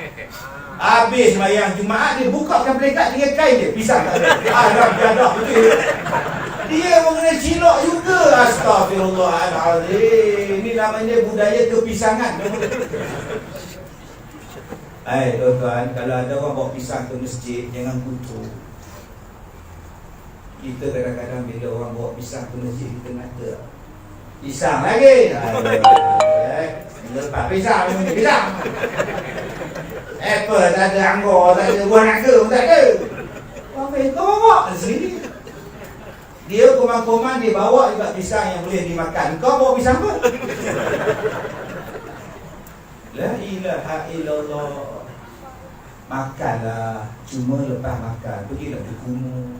Habis sembahyang Jumaat, dia buka kain pelikat dengan kain dia, pisang tak ada. Jadah betul. Dia mengenai cilok juga. Astagfirullahaladzim. Ini namanya budaya kepisangan. Hai tuan-tuan, kalau ada orang bawa pisang ke masjid, jangan kutuk. Kita kadang-kadang bila orang bawa pisang ke masjid, kita kata pisang lagi. Lepas pisang, pisang. Apple tak ada, anggur tak ada, buah naga pun tak ada. Kau bawa sendiri. Dia komand-komand, dia bawa juga pisang yang boleh dimakan. Kau bawa pisang apa? La ilaha illallah. Makanlah. Cuma lepas makan pergilah ke kumur.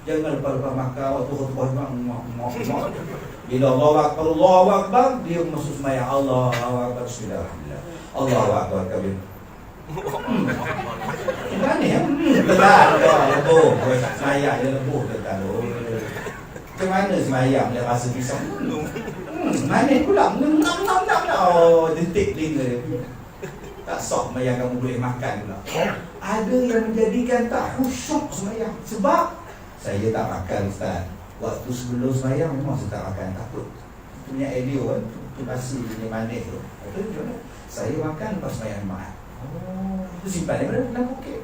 Jangan lepas-lepas makan waktu mak. Bila Allahu Akbar, dia masuk sembahyang. Allahu Akbar, bismillah. Allahu Akbar kabir. Mana ya? Lebuh. Sembahyang dia lebuh dekat tu. Macam mana sembahyang dia rasa pisang? Mana pula? Oh, detik telinga dia. Tak sok sembahyang kamu boleh makan pula. Ada yang menjadikan tak khusyuk sembahyang. Sebab saya tak makan Ustaz. Waktu sebelum sembahyang memang saya tak makan, takut. Punya elio kan, tu nasi ni manis tu. Saya makan lepas sembahyang Jumaat. Oh, tu simpan daripada dalam poket.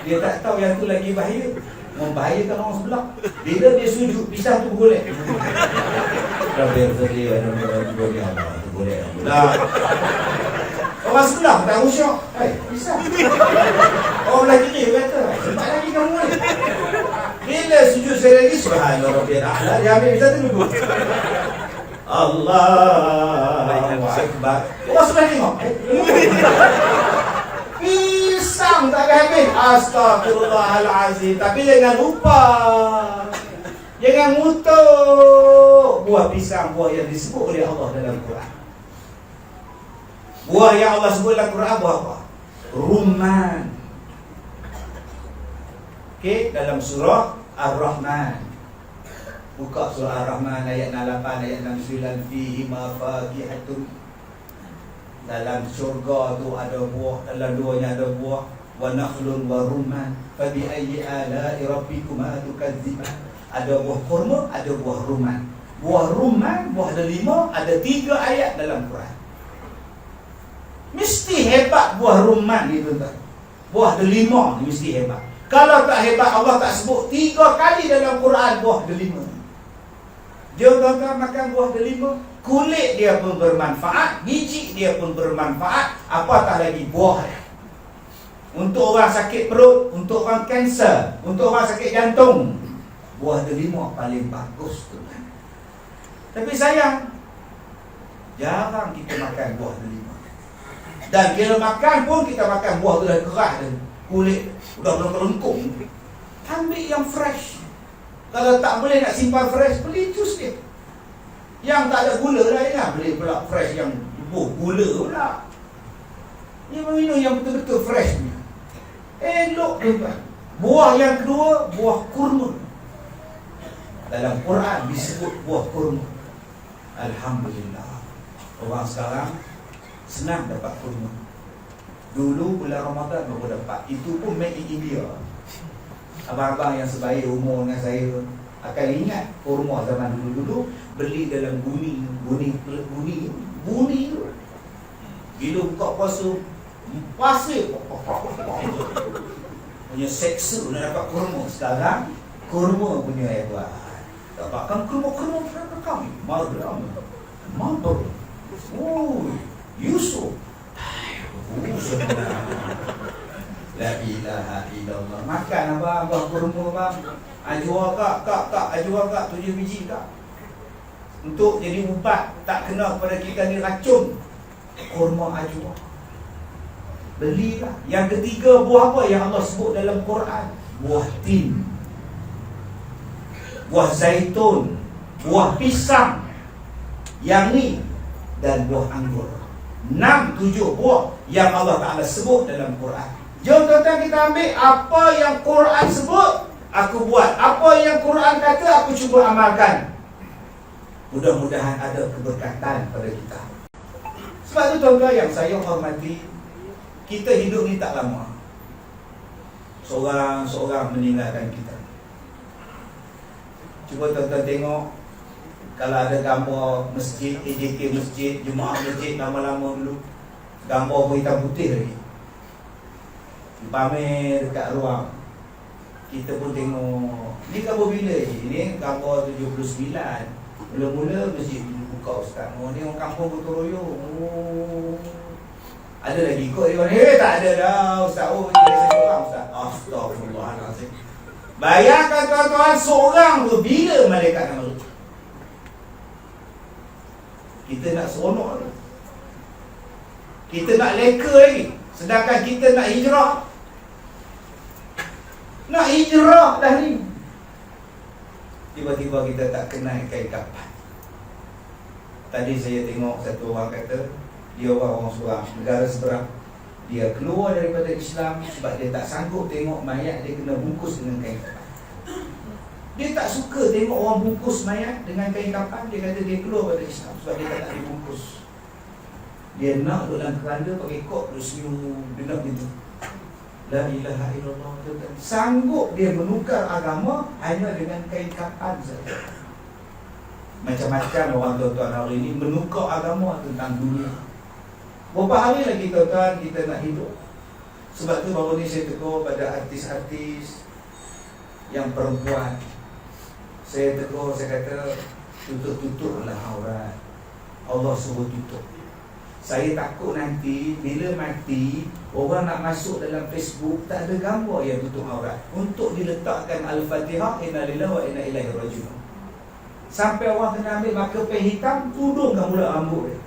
Dia tak tahu yang tu lagi bahaya. membahayakan orang sebelah. Bila dia sujud, pisang tu bergolek. Rabbi al-Fadli wa al-Fadli Allah, tu golek Allah. Orang sebelah tak khusyuk. Pisang. Orang belah kiri kata, sempat lagi kamu ni. Bila sujud saya lagi, subhanallah Rabbi al-A'la, dia ambil pisang tu duduk. Allahu Akbar. Orang sebelah tengok. Pisang tak habis. Astagfirullahalazim. Tapi jangan lupa, jangan ngutuk buah pisang, buah yang disebut oleh Allah dalam Quran. Buah yang Allah sebut dalam Quran buah apa? Rumman. Okey, dalam surah Ar-Rahman. Buka surah Ar-Rahman ayat 8, ayat 69. Fihi ma fakihatun. Dalam syurga tu ada buah, dalam duanya ada buah. Wa nakhlun wa rumman. Fa bi ayyi ala'i rabbikuma tukadziban. Ada buah kurma, ada buah rumman. Buah rumman, buah delima, ada 3 ayat dalam Quran. Mesti hebat buah rumman ni tuan-tuan. Buah delima ni mesti hebat. Kalau tak hebat, Allah tak sebut 3 kali dalam Quran buah delima. Jom tuan-tuan makan buah delima, kulit dia pun bermanfaat, biji dia pun bermanfaat, apatah lagi buah dia. Untuk orang sakit perut, untuk orang kanser, untuk orang sakit jantung, buah delima paling bagus tuan. Tapi sayang, jarang kita makan buah delima. Dan bila makan pun kita makan buah tu dah keras dan kulit udah melengkung. Ambil yang fresh. Kalau tak boleh nak simpan fresh, beli jus dia. Yang tak ada gula lah, jangan beli pula fresh yang gula pula. Dia minum yang betul-betul fresh ni. Elok tuan. Buah yang kedua, buah kurma. Dalam Quran disebut buah kurma. Alhamdulillah. Orang sekarang senang dapat kurma. Dulu bulan Ramadan baru dapat. Itu pun made in India. Abang-abang yang sebaik umur dengan saya akan ingat kurma zaman dulu-dulu beli dalam buni tu. Bila buka puasa pasir punya seksa nak dapat kurma. Sekarang kurma punya hebat. Dapatkan kurma berapa kami? Marble. Oh, Yusuf. La ilaha illallah. Makan abang, buah kurma bang. Ajwa kak, ajwa kak 7 biji kak. Untuk jadi ubat tak kena kepada kita ni racun. Kurma ajwa. Belilah. Yang ketiga buah apa yang Allah sebut dalam Quran? Buah tin, buah zaitun, buah pisang. Yang ni dan buah anggur. 6, 7 buah yang Allah Ta'ala sebut dalam Quran. Jom tuan-tuan kita ambil apa yang Quran sebut, aku buat. Apa yang Quran kata, aku cuba amalkan. Mudah-mudahan ada keberkatan pada kita. Sebab tu tuan-tuan yang saya hormati, kita hidup ni tak lama. Seorang-seorang meninggalkan kita. Cuba tuan-tuan tengok, kalau ada gambar masjid, AJK masjid, Jemaah masjid lama-lama dulu, gambar hitam putih lagi, pamer dekat ruang. Kita pun tengok, ni gambar bila je? Ni gambar 79. Mula-mula masjid buka ustaz. Oh, ni orang kampung gotong royong. Oh, ada lagi ikut dia mana? Tak ada dah ustaz. Oh, ni saya seorang ustaz. Astagfirullahalazim. Bayangkan tuan-tuan, seorang tu bila malaikat nak masuk. Kita nak seronok lagi, kita nak leka lagi. Sedangkan kita nak hijrah. Nak hijrah dah ni, tiba-tiba kita tak kenal kain kapan. Tadi saya tengok satu orang kata, dia orang seorang negara seberang, dia keluar daripada Islam sebab dia tak sanggup tengok mayat dia kena bungkus dengan kain kapan. Dia tak suka tengok orang bungkus mayat dengan kain kapan. Dia kata dia keluar daripada Islam sebab dia tak dibungkus. Dia nak dalam keranda pakai kod, dia senyum, dia nak gitu. La ilaha illallah. Sanggup dia menukar agama hanya dengan kain kapan saja. Macam-macam orang tuan-tuan hari ini menukar agama tentang dunia. Berapa hari lagi tuan-tuan kita nak hidup? Sebab tu baru ni saya tegur pada artis-artis, yang perempuan. Saya tegur, saya kata tutup-tutuplah aurat. Allah suruh tutup. Saya takut nanti bila mati, orang nak masuk dalam Facebook tak ada gambar yang tutup aurat, untuk diletakkan Al-Fatihah inna lillahi wa inna ilaihi raji'un. Sampai orang kena ambil marker pen hitam, tudungkan pula rambut dia.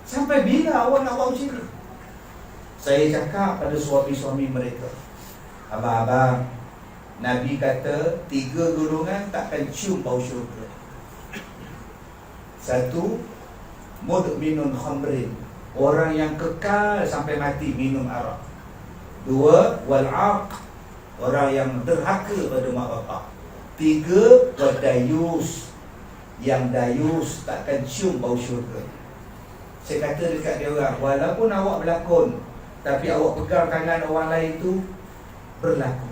Sampai bila awak nak buat macam ni? Saya cakap pada suami-suami mereka, abang-abang, Nabi kata 3 golongan takkan cium bau syurga. 1, mudminun khamrin, orang yang kekal sampai mati minum arak. 2, wal'aq, orang yang derhaka pada mak bapak. 3, wadayus, yang dayus takkan cium bau syurga. Saya kata dekat dia orang, walaupun awak berlakon, tapi awak pegang tangan orang lain tu, berlaku.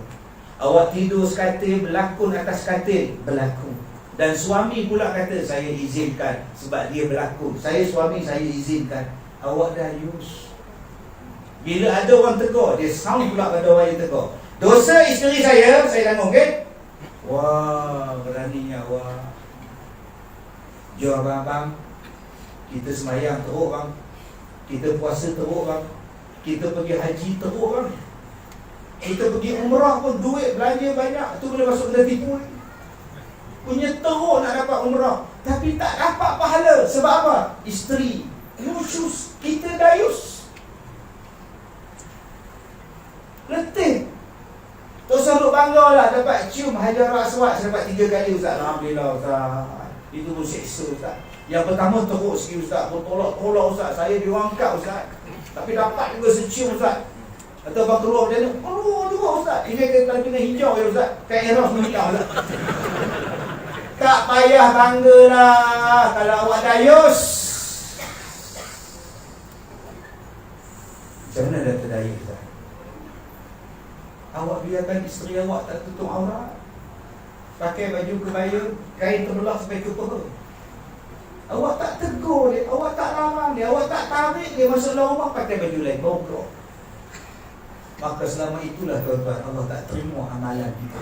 Awak tidur sekatil, berlakon atas katil, berlaku. Dan suami pula kata, saya izinkan sebab dia berlakon. Saya suami, saya izinkan. Awak dayus. Bila ada orang tegur, dia sound pula pada orang yang tegur. Dosa isteri saya tanggung, okay? Wah, beraninya awak. Jom abang-abang, kita semayang teruk bang, kita puasa teruk bang, kita pergi haji teruk bang, kita pergi umrah pun duit belanja banyak, tu boleh masuk kena tipu ni. Punya teruk nak dapat umrah, tapi tak dapat pahala. Sebab apa? Isteri nusyus, kita dayus. Letih. Tok Saruk banggalah dapat cium Hajar Aswad. Saya dapat 3 kali Ustaz. Alhamdulillah Ustaz. Itu pun seksa Ustaz. Yang pertama teruk sikit Ustaz, bertolak-tolak Ustaz. Saya diangkat Ustaz, tapi dapat juga secium Ustaz. Atau abang keluar macam ni, keluar juga Ustaz. Ini kalau kena hijau ya Ustaz, kat eros menikah Ustaz. Tak payah banggalah kalau awak dayus. Macam mana dah terdaya Ustaz? Awak biarkan isteri awak tak tutup aurat, pakai baju kebaya, kain terbelah sampai ke peha. Awak tak tegur dia, awak tak larang dia, awak tak tarik dia masuk dalam rumah pakai baju lain, bongkok. Maka selama itulah tuan-tuan, Allah tak terima amalan kita.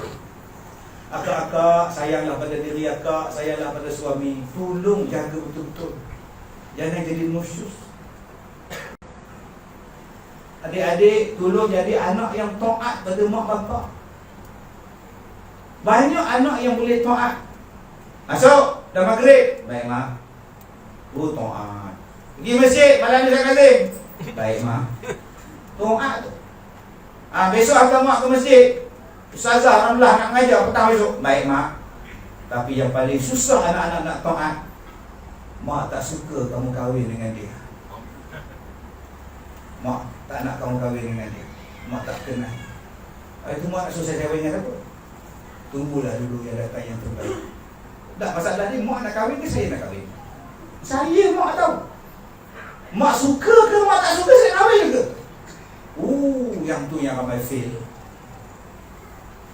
Akak-akak, sayanglah pada diri akak, sayanglah pada suami. Tolong jaga betul-betul, jangan jadi nusyus. Adik-adik, tolong jadi anak yang taat pada mak bapak. Banyak anak yang boleh taat. Masuk, dah maghrib, baik mak. Oh, taat. Pergi masjid, malam ni saya kazim. Baik mak. Taat tu. Besok hantar mak ke masjid. Ustazah Ramlah nak mengajar petang besok. Baik mak. Tapi yang paling susah anak-anak nak taat, mak tak suka kamu kahwin dengan dia. Mak tak nak kamu kahwin dengan dia. Mak tak kenal. Itu mak nak suruh saya kahwin dengan apa? Tunggulah dulu yang datang yang terbaik. Tak, masalah ni mak nak kahwin ke saya nak kahwin? Saya mak tahu. Mak suka ke mak tak suka saya kahwin ke? Yang tu yang ramai fail.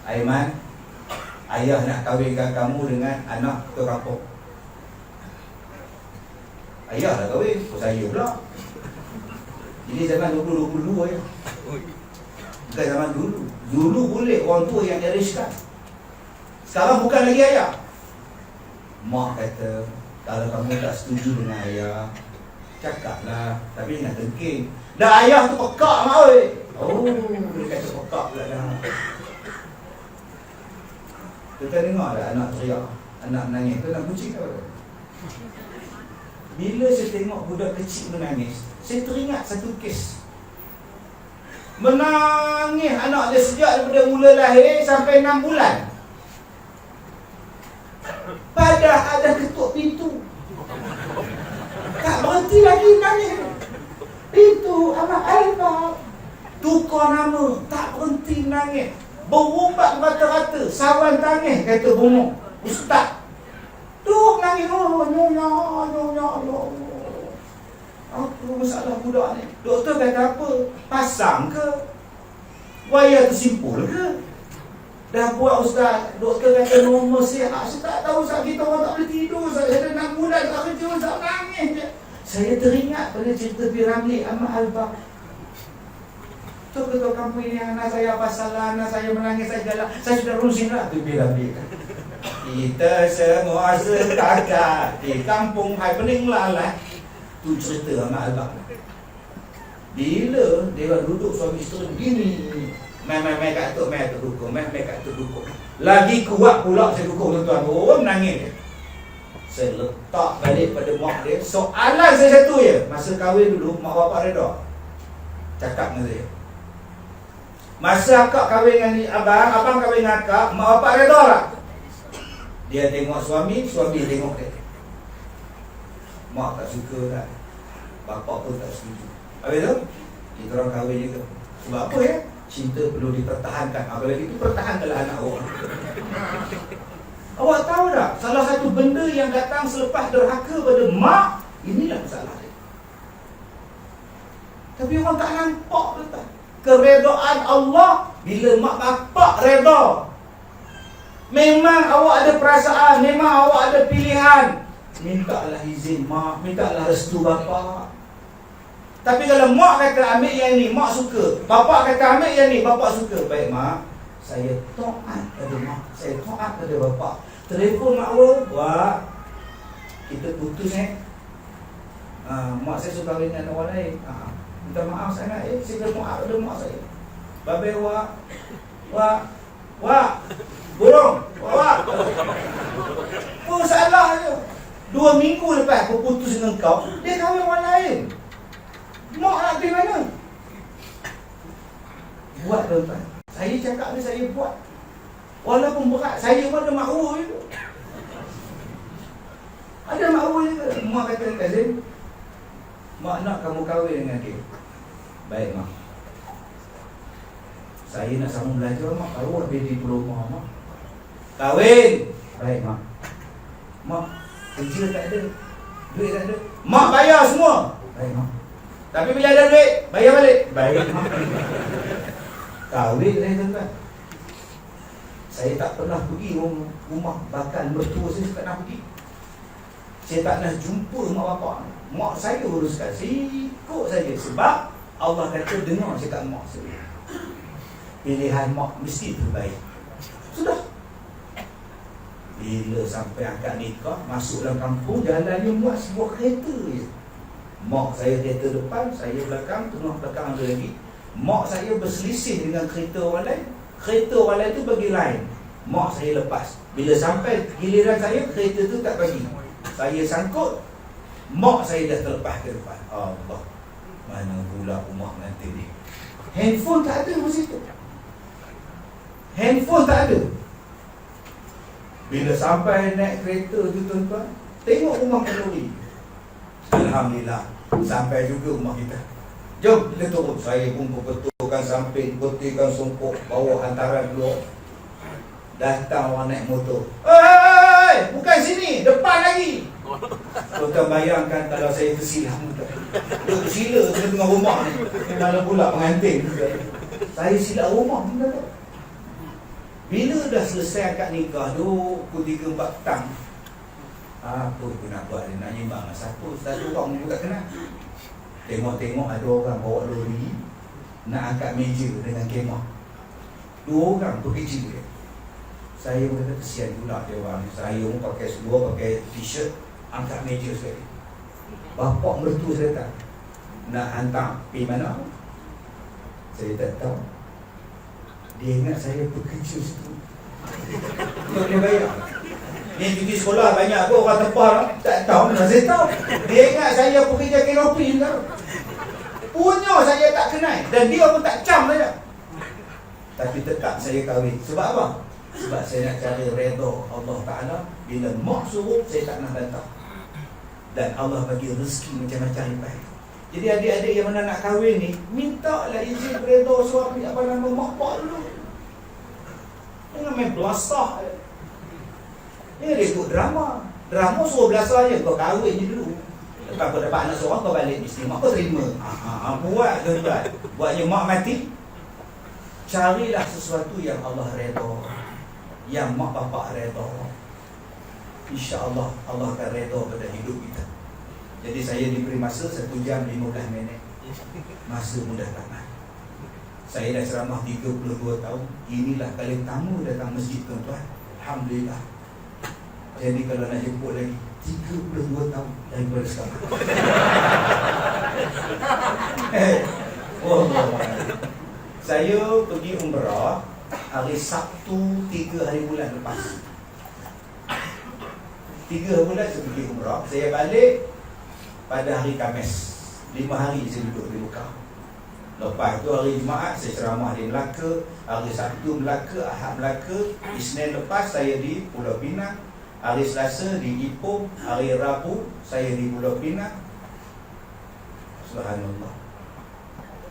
Aiman, ayah nak kahwinkan kamu dengan anak ke kampung. Ayah dah kahwin, saya pula. Ini zaman 2022 ya. Bukan zaman dulu. Dulu boleh orang tua yang arrangekan. Sekarang bukan lagi ayah. Mak kata, kalau kamu tak setuju dengan ayah, cakaplah, tapi jangan dengking. Dah ayah tu pekak mak oi. Dia kata pekak pula dah. Kita dengar ada anak teriak, anak menangis. Tu nak kucing apa? Bila saya tengok budak kecil menangis, saya teringat satu kes. Menangis anak dia sejak daripada mula lahir sampai 6 bulan. Padahal ada ketuk pintu, tak berhenti lagi nangis. Pintu Abang Alfa, tukar nama, tak berhenti nangis. Berubah rata-rata, sawan tangis kata bongok. Ustaz tu nangis, nyonya. Apa masalah budak ni? Doktor kata apa? Pasang ke? Wayar tersimpul ke? Dah buat Ustaz, doktor kata normal sihat. Saya tak tahu Ustaz, kita orang tak boleh tidur Ustaz. Saya dah 6 bulan tak kerja Ustaz, nangis je. Saya teringat pada cerita Piramli Ahmad Alba. Tu ketua kampung ini anak saya apa salah, anak saya menangis saya galak, saya sudah rusing lah. Tu bilang. Kita semua setakah di kampung Hai Pening Lalai. Tu cerita anak abang. Bila dia duduk suami isteri begini, mai kat tu, mai tu dukung, mai kat tu dukung. Lagi kuat pula saya dukung tuan-tuan. Oh, menangis dia. Saya letak balik pada mak dia. Soalan saya satu je. Masa kahwin dulu, mak bapak reda. Cakap dengan saya. Masa akak kahwin dengan abang, abang kahwin dengan akak, mak bapak reda tak? Dia tengok suami, suami tengok dia. Mak tak suka tak? Bapak pun tak setuju. Habis tu, kita orang kahwin juga. Sebab apa ya? Cinta perlu dipertahankan. Apalagi itu, pertahankanlah anak awak. Awak tahu tak? Salah satu benda yang datang selepas derhaka pada mak, inilah masalah dia. Tapi orang tak nampak tak? Keredaan Allah bila mak bapak reda. Memang awak ada perasaan, memang awak ada pilihan. Mintalah izin mak, mintalah restu bapak. Tapi kalau mak kata ambil yang ni, mak suka. Bapak kata ambil yang ni, bapak suka. Baik mak, saya taat pada mak, saya taat pada bapak. Telefon mak wah, kita putus mak saya suka kahwin dengan orang lain. Minta maaf sangat saya kena maaf pada mak saya. Babe wah, burung, wah. Apa salahnya? 2 minggu lepas aku putus dengan kau, dia kahwin orang lain. Mak nak pergi mana? Buat tuan-tuan. Saya cakap ni saya buat. Walaupun berat, saya pun ada makruh juga. Ada makruh juga. Mak kata, Kazim, mak nak kamu kahwin dengan dia. Baik mak. Saya nak sambung belajar mak. Kalau habis di diploma mak. Kahwin. Baik mak. Mak, kerja tak ada, duit tak ada. Mak bayar semua. Baik mak. Tapi bila ada duit, bayar balik. Baik mak. Kahwin saya tuan-tuan. Saya tak pernah pergi rumah bakal mertua saya tak nak pergi. Saya tak nak jumpa mak bapak. Mak saya uruskan. Saya ikut saja. Sebab Allah kata dengar cakap mak saya. Pilihan mak mesti terbaik. Sudah. Bila sampai akad nikah, masuk dalam kampung, jalannya muat sebuah kereta je. Mak saya kereta depan, saya belakang, tengah belakang ada lagi. Mak saya berselisih dengan kereta orang lain. Kereta orang lain tu bagi line. Mak saya lepas. Bila sampai giliran saya, kereta tu tak bagi. Saya sangkut, mak saya dah terlepas ke depan. Allah, mana pula rumah nanti ni. Handphone tak ada masa tu. Handphone tak ada. Bila sampai naik kereta tu tuan-tuan, tengok rumah kenduri. Alhamdulillah, sampai juga rumah kita. Jom kita turun. Saya pun betulkan samping, betulkan sumpuk, bawa hantaran keluar. Datang orang naik motor. Hei, bukan sini, depan lagi. Tuan-tuan bayangkan kalau saya tersilam. Dia tersila tengah rumah ni. Mana pula pengantin. Saya silap rumah. Bila dah selesai akad nikah tu, pukul 3-4 petang. Apa aku nak buat ni? Nak nyimbang satu orang pun tak kenal. Tengok-tengok ada orang bawa lori nak angkat meja dengan kemah. 2 orang tu kecil dia. Saya pun kata kesian pula dia orang ni. Saya pun pakai seluar, pakai t-shirt, angkat meja sekali. Bapak mertua saya datang nak hantar pergi mana? Saya tak tahu. Dia ingat saya bekerja situ. Untuk dia bayar. Ni cuti sekolah banyak pun orang tempah. Tak tahu, saya tahu. Dia ingat saya pekerja kenopi juga. Punya saya tak kenal. Dan dia pun tak cam saya. Tapi tetap saya kahwin. Sebab apa? Sebab saya nak cari redha Allah Ta'ala. Bila mak suruh, saya tak nak bantah. Dan Allah bagi rezeki macam-macam yang baik. Jadi adik-adik yang mana nak kahwin ni, mintalah izin redha suami apa nama mak pak dulu. Jangan main belasah. Ini dia ikut drama. Drama suruh belasah je, kau kahwin je dulu. Lepas kau dapat anak seorang, kau balik mesti mak kau terima. Buat tuan-tuan. Buatnya mak mati. Carilah sesuatu yang Allah redha, yang mak bapak redha. InsyaAllah Allah akan redha pada hidup kita. Jadi saya diberi masa 1 jam 15 minit. Masa mudah tamat. Saya dah ceramah 32 tahun. Inilah kali tamu datang masjid, tuan-tuan. Alhamdulillah. Jadi kalau nak jemput lagi 32 tahun daripada sekarang. Saya pergi umrah hari Sabtu 3 hari bulan lepas. 3 bulan saya pergi umrah. Saya balik pada hari Khamis. 5 hari saya duduk di Mekah. Lepas tu hari Jumaat saya ceramah di Melaka, hari Sabtu Melaka, Ahad Melaka, Isnin lepas saya di Pulau Pinang, hari Selasa di Ipoh, hari Rabu saya di Pulau Pinang. Subhanallah.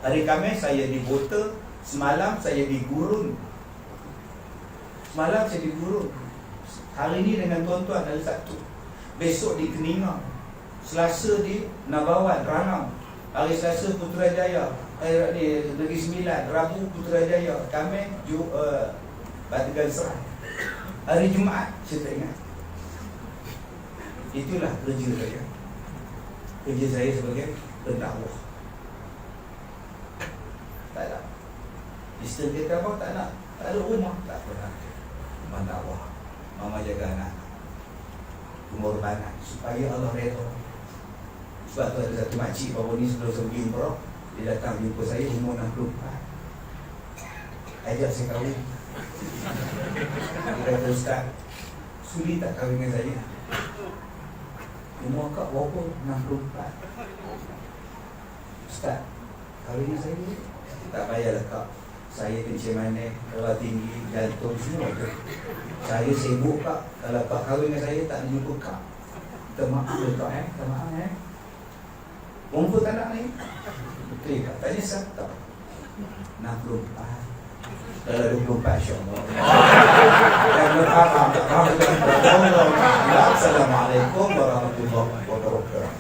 Hari Khamis saya di Bota, semalam saya di Gurun. Semalam saya di Gurun. Hari ini dengan tuan-tuan hari Sabtu. Besok di Keningau. Selasa di Nabawan, Ranau. Hari Selasa Putrajaya, Negeri Sembilan. Rabu Putrajaya, Khamis Batu Serai. Hari Jumaat saya tak ingat. Itulah kerja saya. Kerja saya sebagai pendakwah. Tak ada. Isteri kata apa? Tak nak. Tak ada rumah. Tak pernah. Mendakwah. Mama jaga anak. Pengorbanan supaya Allah redha. Sebab tu ada satu makcik baru ni sebelum saya pergi umrah, dia datang jumpa saya umur 64. Ajak saya kahwin. Dia kata, Ustaz, sudi tak kahwin dengan saya? Umur kak berapa? 64. Ustaz, kahwin dengan saya? Tak payahlah kak. Saya kencing manis, darah tinggi, jantung semua tu. Saya sibuk kak. Kalau kak kahwin dengan saya tak jumpa kak. Minta maaf kak minta maaf Umur tak nak ni? Betul kak, tak nyesal tak? 64. Kalau 24 insyaAllah. Dan berharap Assalamualaikum warahmatullahi wabarakatuh.